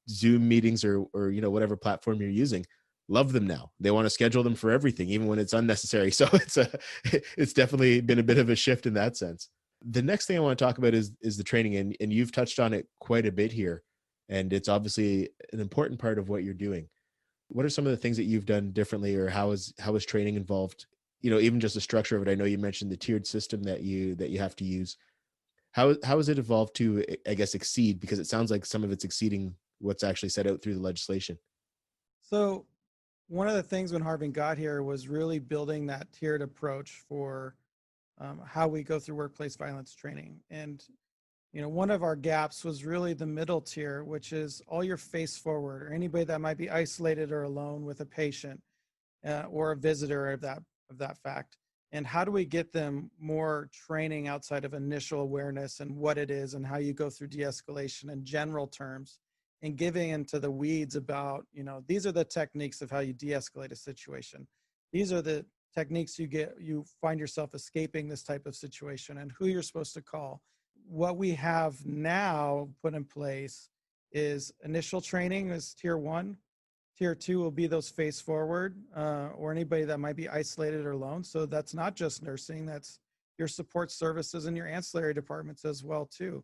Zoom meetings or whatever platform you're using. Love them now. They want to schedule them for everything, even when it's unnecessary. So it's definitely been a bit of a shift in that sense. The next thing I want to talk about is the training, and you've touched on it quite a bit here, and it's obviously an important part of what you're doing. What are some of the things that you've done differently, or how is training involved? Even just the structure of it. I know you mentioned the tiered system that you have to use. How has it evolved to, I guess, exceed? Because it sounds like some of it's exceeding what's actually set out through the legislation. So one of the things when Harving got here was really building that tiered approach for how we go through workplace violence training. And, one of our gaps was really the middle tier, which is all your face forward, or anybody that might be isolated or alone with a patient or a visitor of that fact. And how do we get them more training outside of initial awareness and what it is and how you go through de-escalation in general terms, and giving into the weeds about, these are the techniques of how you de-escalate a situation. These are the techniques you find yourself escaping this type of situation, and who you're supposed to call. What we have now put in place is initial training is tier 1. Tier 2 will be those face forward or anybody that might be isolated or alone. So that's not just nursing, that's your support services and your ancillary departments as well too.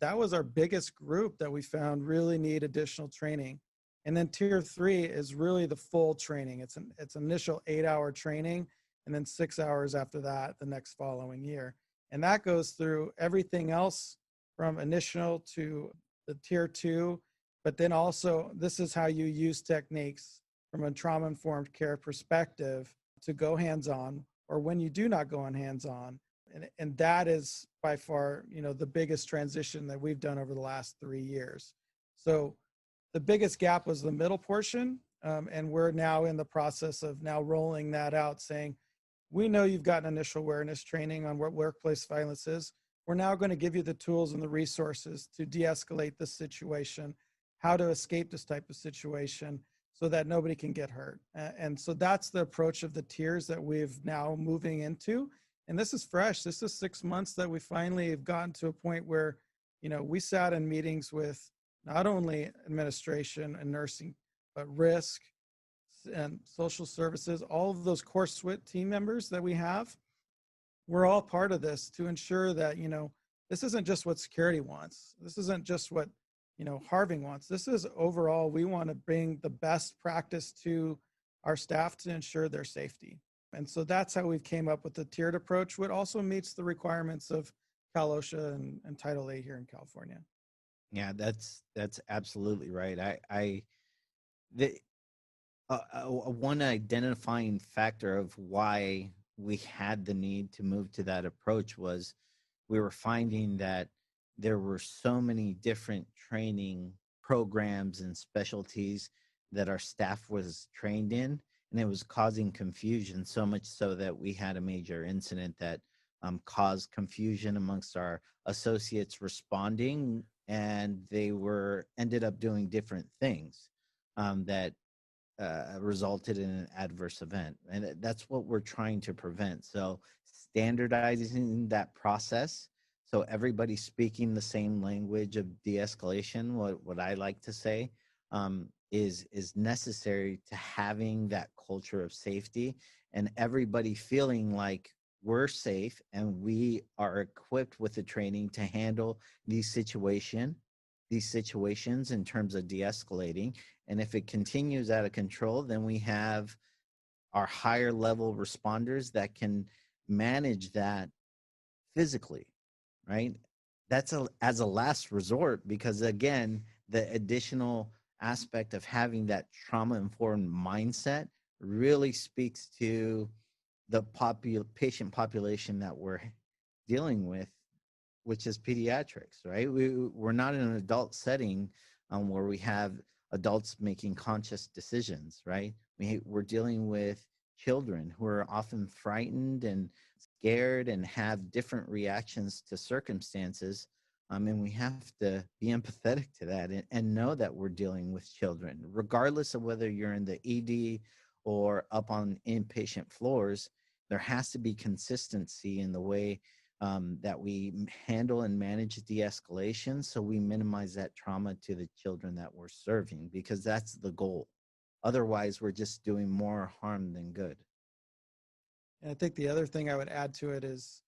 That was our biggest group that we found really need additional training. And then tier 3 is really the full training. It's initial 8-hour training, and then 6 hours after that the next following year. And that goes through everything else from initial to the tier 2. But then also, this is how you use techniques from a trauma-informed care perspective to go hands-on, or when you do not go on hands-on. And that is by far, the biggest transition that we've done over the last 3 years. So the biggest gap was the middle portion. And we're now in the process of now rolling that out, saying, we know you've gotten initial awareness training on what workplace violence is. We're now going to give you the tools and the resources to de-escalate this situation, how to escape this type of situation so that nobody can get hurt. And so that's the approach of the tiers that we've now moving into. And this is fresh. This is 6 months that we finally have gotten to a point where, we sat in meetings with not only administration and nursing, but risk and social services, all of those core SWIT team members that we have. We're all part of this to ensure that, this isn't just what security wants. This isn't just what Harving wants. This is overall, we want to bring the best practice to our staff to ensure their safety. And so that's how we've came up with the tiered approach, which also meets the requirements of Cal OSHA and Title A here in California. Yeah, that's absolutely right. One identifying factor of why we had the need to move to that approach was we were finding that there were so many different training programs and specialties that our staff was trained in, and it was causing confusion, so much so that we had a major incident that caused confusion amongst our associates responding, and they ended up doing different things that resulted in an adverse event. And that's what we're trying to prevent. So standardizing that process, so everybody's speaking the same language of de-escalation, what I like to say, is necessary to having that culture of safety, and everybody feeling like we're safe and we are equipped with the training to handle these situations in terms of de-escalating. And if it continues out of control, then we have our higher level responders that can manage that physically, right? That's as a last resort, because again, the additional aspect of having that trauma-informed mindset really speaks to the patient population that we're dealing with, which is pediatrics, right? We're not in an adult setting where we have adults making conscious decisions, right? We're dealing with children who are often frightened and scared and have different reactions to circumstances. And we have to be empathetic to that and know that we're dealing with children, regardless of whether you're in the ED or up on inpatient floors. There has to be consistency in the way that we handle and manage de-escalation, so we minimize that trauma to the children that we're serving, because that's the goal. Otherwise, we're just doing more harm than good. And I think the other thing I would add to it is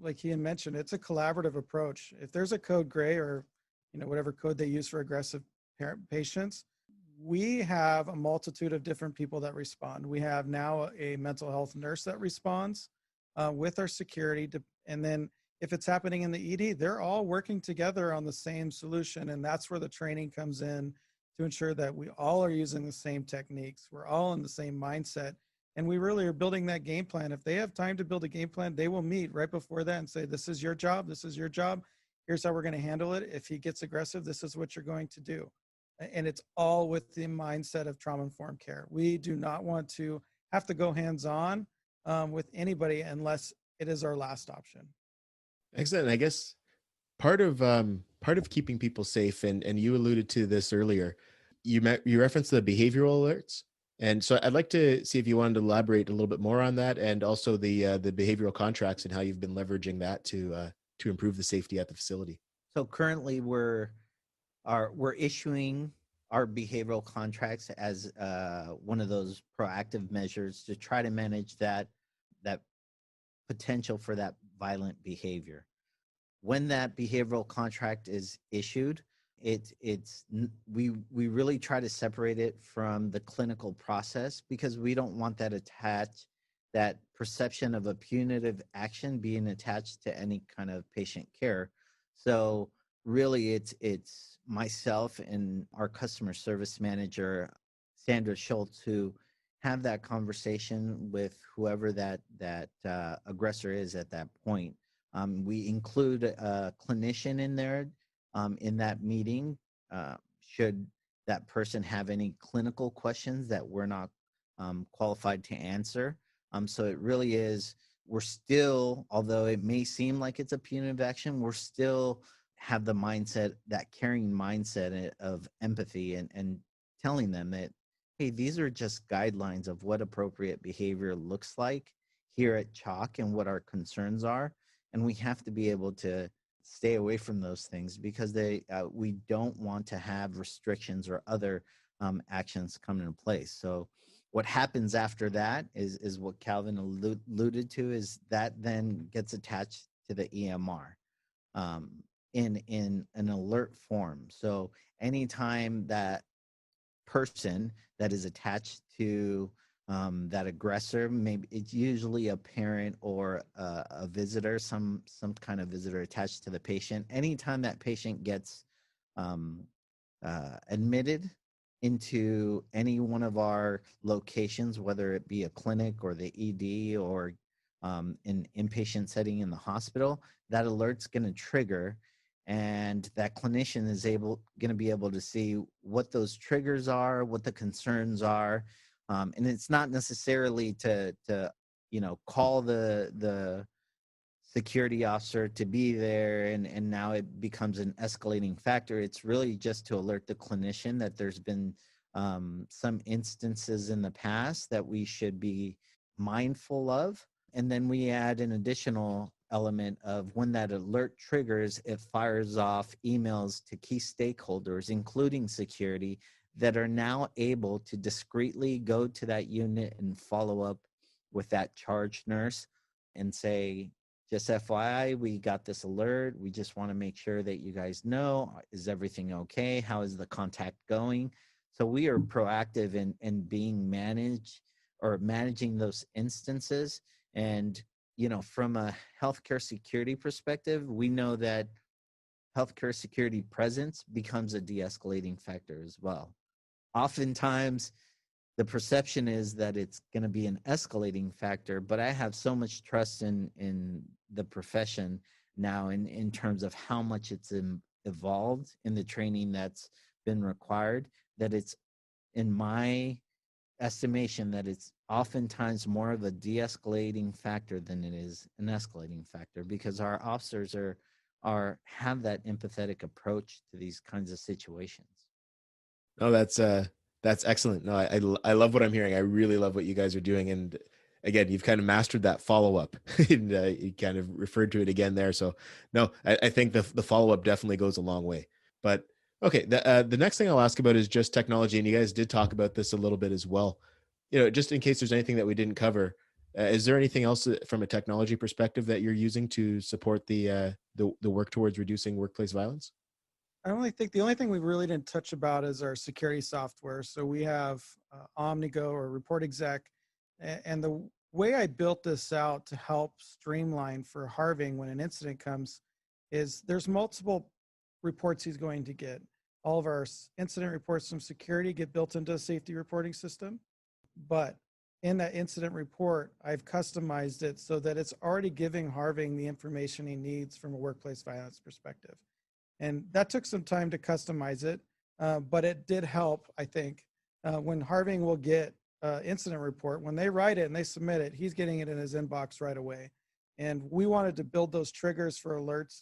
like Ian mentioned, it's a collaborative approach. If there's a code gray or, whatever code they use for aggressive patients, we have a multitude of different people that respond. We have now a mental health nurse that responds with our security. And then if it's happening in the ED, they're all working together on the same solution. And that's where the training comes in, to ensure that we all are using the same techniques. We're all in the same mindset. And we really are building that game plan. If they have time to build a game plan, they will meet right before that and say, this is your job. This is your job. Here's how we're going to handle it. If he gets aggressive, this is what you're going to do. And it's all with the mindset of trauma-informed care. We do not want to have to go hands-on with anybody unless it is our last option. Excellent. I guess part of keeping people safe, and you alluded to this earlier, you referenced the behavioral alerts. And so I'd like to see if you wanted to elaborate a little bit more on that, and also the behavioral contracts and how you've been leveraging that to improve the safety at the facility. So currently we're issuing our behavioral contracts as one of those proactive measures to try to manage that potential for that violent behavior. When that behavioral contract is issued, we really try to separate it from the clinical process, because we don't want that perception of a punitive action being attached to any kind of patient care. So really it's myself and our customer service manager, Sandra Schultz, who have that conversation with whoever that aggressor is at that point. We include a clinician in there in that meeting, should that person have any clinical questions that we're not qualified to answer. So it really is, we're still, although it may seem like it's a punitive action, we're still have the mindset, that caring mindset of empathy, and telling them that, hey, these are just guidelines of what appropriate behavior looks like here at CHOC and what our concerns are. And we have to be able to stay away from those things, because we don't want to have restrictions or other actions come into place. So what happens after that is what Calvin alluded to, is that then gets attached to the EMR in an alert form. So anytime that person that is attached to that aggressor, maybe it's usually a parent or a visitor, some kind of visitor attached to the patient. Anytime that patient gets admitted into any one of our locations, whether it be a clinic or the ED or an inpatient setting in the hospital, that alert's going to trigger, and that clinician is going to be able to see what those triggers are, what the concerns are. And it's not necessarily to call the security officer to be there, and now it becomes an escalating factor. It's really just to alert the clinician that there's been some instances in the past that we should be mindful of. And then we add an additional element of, when that alert triggers, it fires off emails to key stakeholders, including security, that are now able to discreetly go to that unit and follow up with that charge nurse and say, just FYI, we got this alert. We just want to make sure that you guys know, is everything okay? How is the contact going? So we are proactive in being managing those instances. And, from a healthcare security perspective, we know that healthcare security presence becomes a de-escalating factor as well. Oftentimes, the perception is that it's going to be an escalating factor, but I have so much trust in the profession now in terms of how much it's evolved in the training that's been required, that it's, in my estimation, that it's oftentimes more of a de-escalating factor than it is an escalating factor, because our officers have that empathetic approach to these kinds of situations. No, that's excellent. No, I love what I'm hearing. I really love what you guys are doing. And again, you've kind of mastered that follow-up and you kind of referred to it again there. So no, I think the follow-up definitely goes a long way. But okay, the next thing I'll ask about is just technology. And you guys did talk about this a little bit as well. Just in case there's anything that we didn't cover, is there anything else from a technology perspective that you're using to support the work towards reducing workplace violence? I only think the only thing we really didn't touch about is our security software. So we have Omnigo or Report Exec, and the way I built this out to help streamline for Harving when an incident comes is there's multiple reports he's going to get. All of our incident reports from security get built into a safety reporting system, but in that incident report, I've customized it so that it's already giving Harving the information he needs from a workplace violence perspective. And that took some time to customize it, but it did help, I think. When Harving will get incident report, when they write it and they submit it, he's getting it in his inbox right away. And we wanted to build those triggers for alerts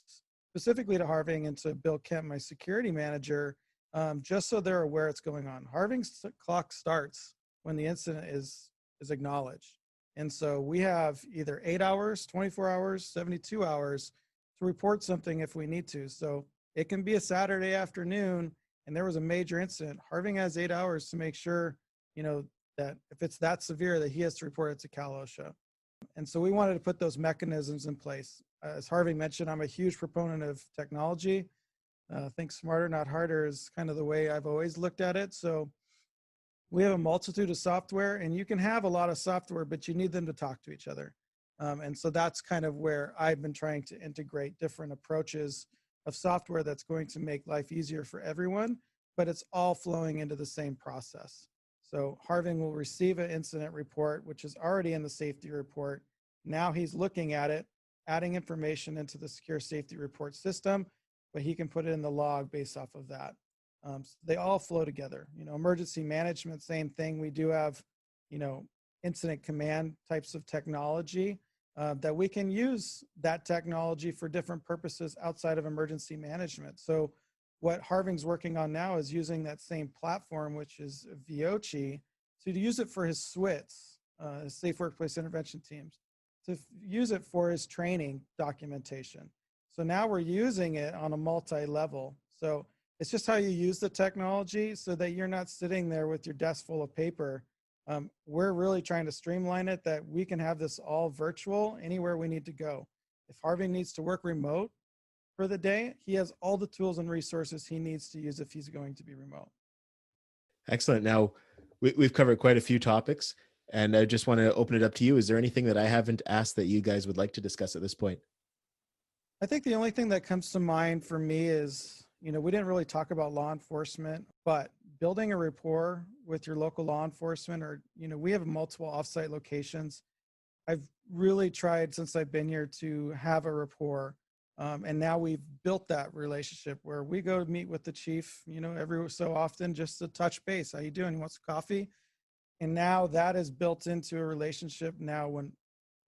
specifically to Harving and to Bill Kemp, my security manager, just so they're aware it's going on. Harving's clock starts when the incident is acknowledged. And so we have either 8 hours, 24 hours, 72 hours to report something if we need to. So it can be a Saturday afternoon and there was a major incident. Harving has 8 hours to make sure, that if it's that severe that he has to report it to Cal OSHA. And so we wanted to put those mechanisms in place. As Harving mentioned, I'm a huge proponent of technology. Think smarter, not harder is kind of the way I've always looked at it. So we have a multitude of software, and you can have a lot of software, but you need them to talk to each other. And so that's kind of where I've been trying to integrate different approaches of software that's going to make life easier for everyone, but it's all flowing into the same process. So Harving will receive an incident report, which is already in the safety report. Now he's looking at it, adding information into the secure safety report system, but he can put it in the log based off of that. So they all flow together. Emergency management, same thing. We do have, incident command types of technology that we can use that technology for different purposes outside of emergency management. So what Harving's working on now is using that same platform, which is VOCI, to use it for his SWITs, Safe Workplace Intervention Teams, to use it for his training documentation. So now we're using it on a multi-level. So it's just how you use the technology so that you're not sitting there with your desk full of paper. We're really trying to streamline it that we can have this all virtual anywhere we need to go. If Harving needs to work remote for the day, he has all the tools and resources he needs to use if he's going to be remote. Excellent. Now, we've covered quite a few topics, and I just want to open it up to you. Is there anything that I haven't asked that you guys would like to discuss at this point? I think the only thing that comes to mind for me is, we didn't really talk about law enforcement, but building a rapport with your local law enforcement, or, we have multiple offsite locations. I've really tried since I've been here to have a rapport. And now we've built that relationship where we go to meet with the chief, every so often just to touch base. How you doing? He wants coffee. And now that is built into a relationship. Now when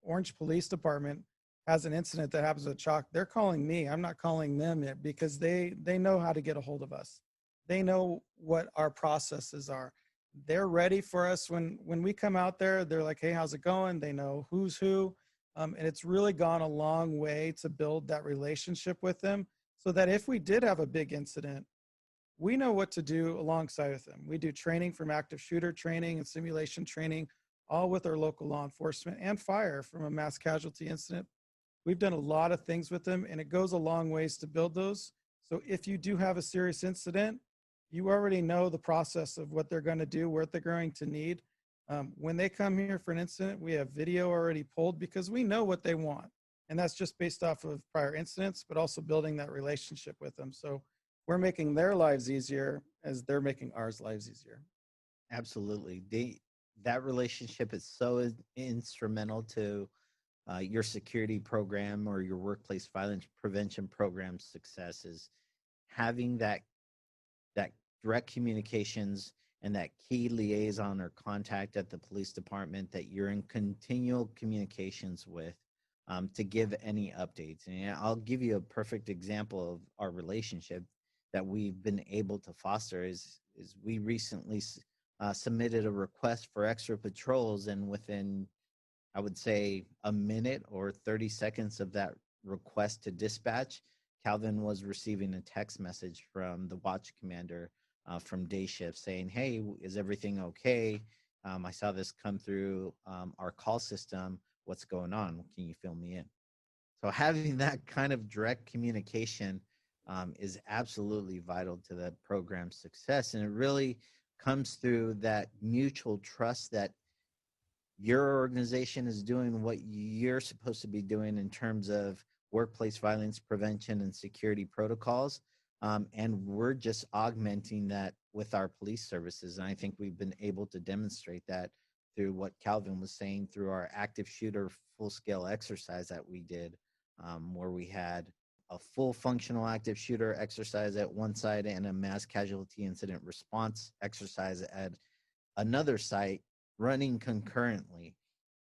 Orange Police Department has an incident that happens at CHOC, they're calling me. I'm not calling them yet because they know how to get a hold of us. They know what our processes are. They're ready for us when we come out there. They're like, hey, how's it going? They know who's who. And it's really gone a long way to build that relationship with them so that if we did have a big incident, we know what to do alongside with them. We do training from active shooter training and simulation training, all with our local law enforcement and fire from a mass casualty incident. We've done a lot of things with them, and it goes a long ways to build those. So if you do have a serious incident, you already know the process of what they're going to do, what they're going to need. When they come here for an incident, we have video already pulled because we know what they want. And that's just based off of prior incidents, but also building that relationship with them. So we're making their lives easier as they're making ours lives easier. Absolutely. That relationship is so instrumental to your security program or your workplace violence prevention program success, is having that direct communications and that key liaison or contact at the police department that you're in continual communications with, to give any updates. And I'll give you a perfect example of our relationship that we've been able to foster is we recently submitted a request for extra patrols, and within, I would say, a minute or 30 seconds of that request to dispatch, Calvin was receiving a text message from the watch commander from day shift saying, "Hey, is everything okay? I saw this come through our call system. What's going on? Can you fill me in?" So having that kind of direct communication is absolutely vital to the program's success. And it really comes through that mutual trust that your organization is doing what you're supposed to be doing in terms of workplace violence prevention and security protocols. And we're just augmenting that with our police services. And I think we've been able to demonstrate that through what Calvin was saying through our active shooter full-scale exercise that we did, where we had a full functional active shooter exercise at one side and a mass casualty incident response exercise at another site running concurrently.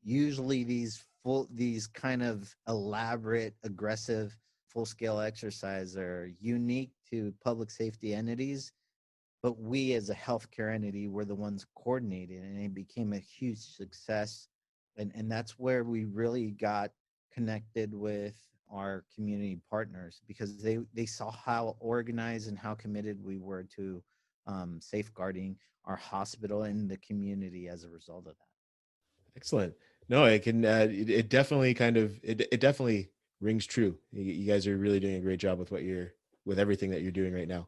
Usually these kind of elaborate, aggressive, full-scale exercises are unique to public safety entities, but we as a healthcare entity were the ones coordinating, and it became a huge success. And that's where we really got connected with our community partners, because they saw how organized and how committed we were to safeguarding our hospital and the community as a result of that. Excellent. No, I can. It definitely it definitely rings true. You guys are really doing a great job with everything that you're doing right now.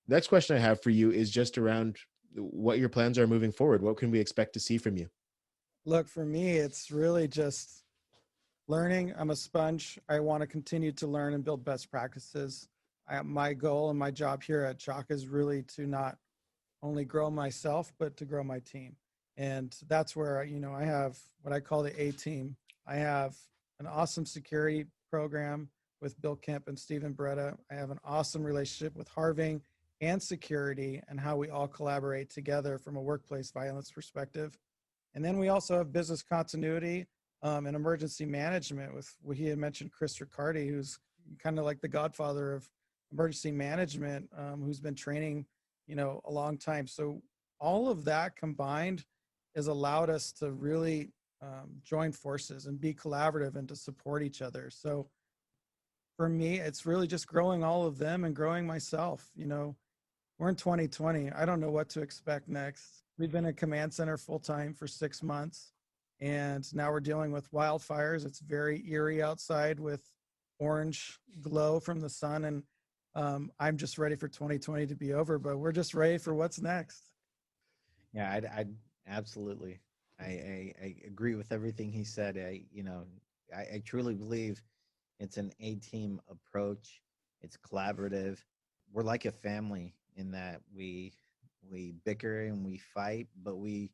Next question I have for you is just around what your plans are moving forward. What can we expect to see from you? Look, for me, it's really just learning. I'm a sponge. I want to continue to learn and build best practices. My goal and my job here at CHOC is really to not only grow myself, but to grow my team. And that's where, I have what I call the A team. I have an awesome security program with Bill Kemp and Stephen Beretta. I have an awesome relationship with Harving and security and how we all collaborate together from a workplace violence perspective. And then we also have business continuity and emergency management with what he had mentioned, Chris Riccardi, who's kind of like the godfather of emergency management, who's been training, a long time. So all of that combined has allowed us to really join forces and be collaborative and to support each other. So for me, it's really just growing all of them and growing myself. We're in 2020. I don't know what to expect next. We've been in command center full time for 6 months, and now we're dealing with wildfires. It's very eerie outside with orange glow from the sun, and I'm just ready for 2020 to be over, but we're just ready for what's next. Yeah, I absolutely. I agree with everything he said. I truly believe it's an A-team approach. It's collaborative. We're like a family in that we bicker and we fight, but we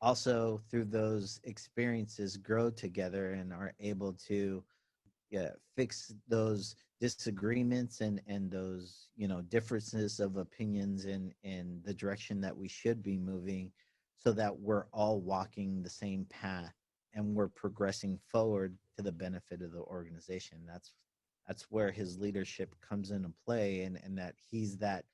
also, through those experiences, grow together and are able to fix those disagreements and those differences of opinions in the direction that we should be moving, so that we're all walking the same path and we're progressing forward to the benefit of the organization. That's where his leadership comes into play, and that he's that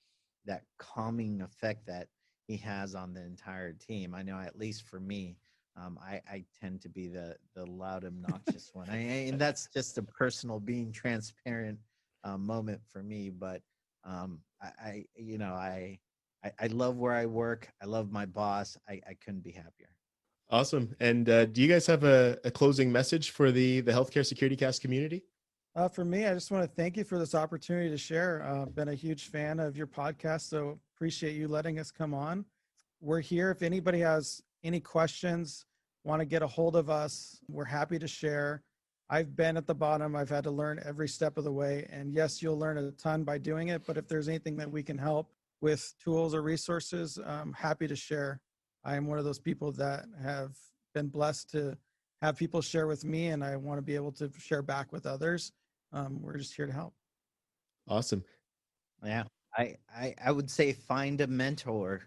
calming effect that he has on the entire team. I know, at least for me, I tend to be the loud, obnoxious one. And that's just a personal, being transparent moment for me. But I love where I work. I love my boss. I couldn't be happier. Awesome. And do you guys have a closing message for the Healthcare Security Cast community? For me, I just want to thank you for this opportunity to share. Been a huge fan of your podcast, so appreciate you letting us come on. We're here. If anybody has any questions, want to get a hold of us, we're happy to share. I've been at the bottom. I've had to learn every step of the way. And yes, you'll learn a ton by doing it. But if there's anything that we can help with tools or resources, I'm happy to share. I am one of those people that have been blessed to have people share with me, and I want to be able to share back with others. We're just here to help. Awesome. Yeah. I would say find a mentor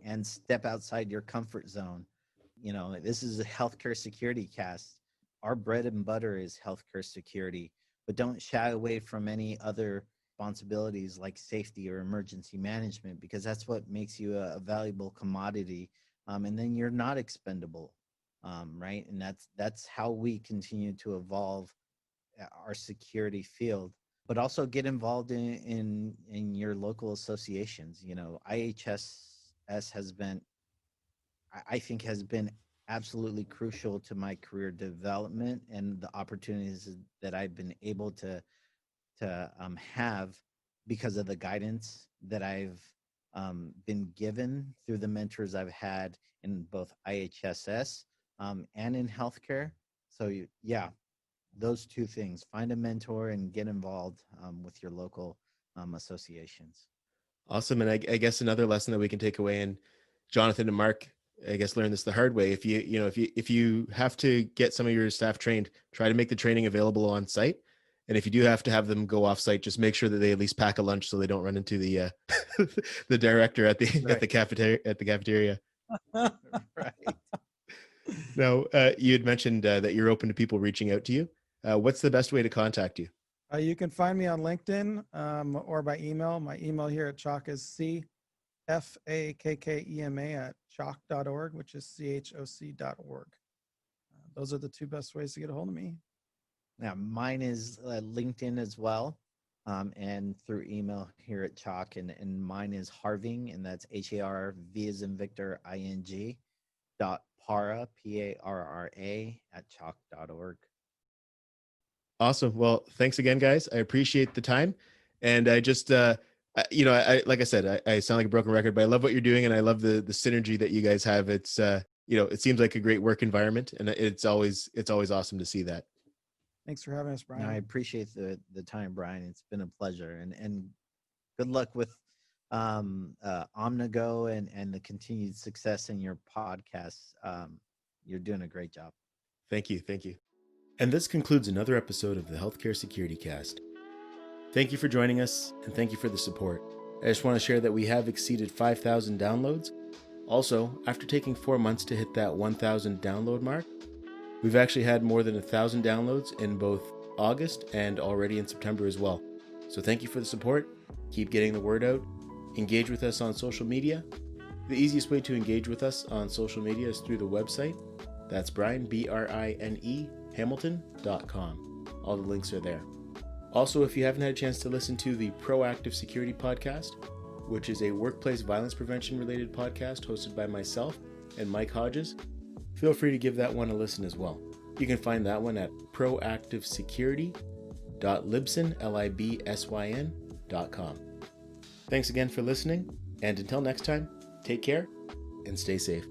and step outside your comfort zone. You know, this is a healthcare security cast. Our bread and butter is healthcare security, but don't shy away from any other responsibilities like safety or emergency management, because that's what makes you a valuable commodity. And then you're not expendable, right? And that's how we continue to evolve our security field. But also get involved in your local associations. You know, IHSS has been, I think, has been absolutely crucial to my career development and the opportunities that I've been able to have because of the guidance that I've been given through the mentors I've had in both IHSS and in healthcare. So yeah, those two things: find a mentor and get involved with your local associations. Awesome. And I guess another lesson that we can take away, and Jonathan and Mark, I guess, learn this the hard way. If you have to get some of your staff trained, try to make the training available on site. And if you do have to have them go off site, just make sure that they at least pack a lunch so they don't run into the the director at the Right. at the cafeteria. Right. Now, you had mentioned that you're open to people reaching out to you. What's the best way to contact you? You can find me on LinkedIn or by email. My email here at CHOC is cfakkema@choc.org, which is choc.org. Those are the two best ways to get a hold of me. Now, mine is LinkedIn as well, and through email here at CHOC, and mine is Harving, and that's HARV as in Victor ING .Parra PARRA @choc.org. Awesome. Well, thanks again, guys. I appreciate the time. And I just, like I said, I sound like a broken record, but I love what you're doing. And I love the synergy that you guys have. It's, it seems like a great work environment, and it's always awesome to see that. Thanks for having us, Brian. No, I appreciate the time, Brian. It's been a pleasure, and good luck with Omnigo and the continued success in your podcasts. You're doing a great job. Thank you. And this concludes another episode of the Healthcare Security Cast. Thank you for joining us, and thank you for the support. I just want to share that we have exceeded 5,000 downloads. Also, after taking 4 months to hit that 1,000 download mark, we've actually had more than 1,000 downloads in both August and already in September as well. So thank you for the support. Keep getting the word out. Engage with us on social media. The easiest way to engage with us on social media is through the website. That's Brian, BRINE, Hamilton.com. All the links are there. Also, if you haven't had a chance to listen to the Proactive Security Podcast, which is a workplace violence prevention related podcast hosted by myself and Mike Hodges, feel free to give that one a listen as well. You can find that one at proactivesecurity.libsyn.com. Thanks again for listening, and until next time, take care and stay safe.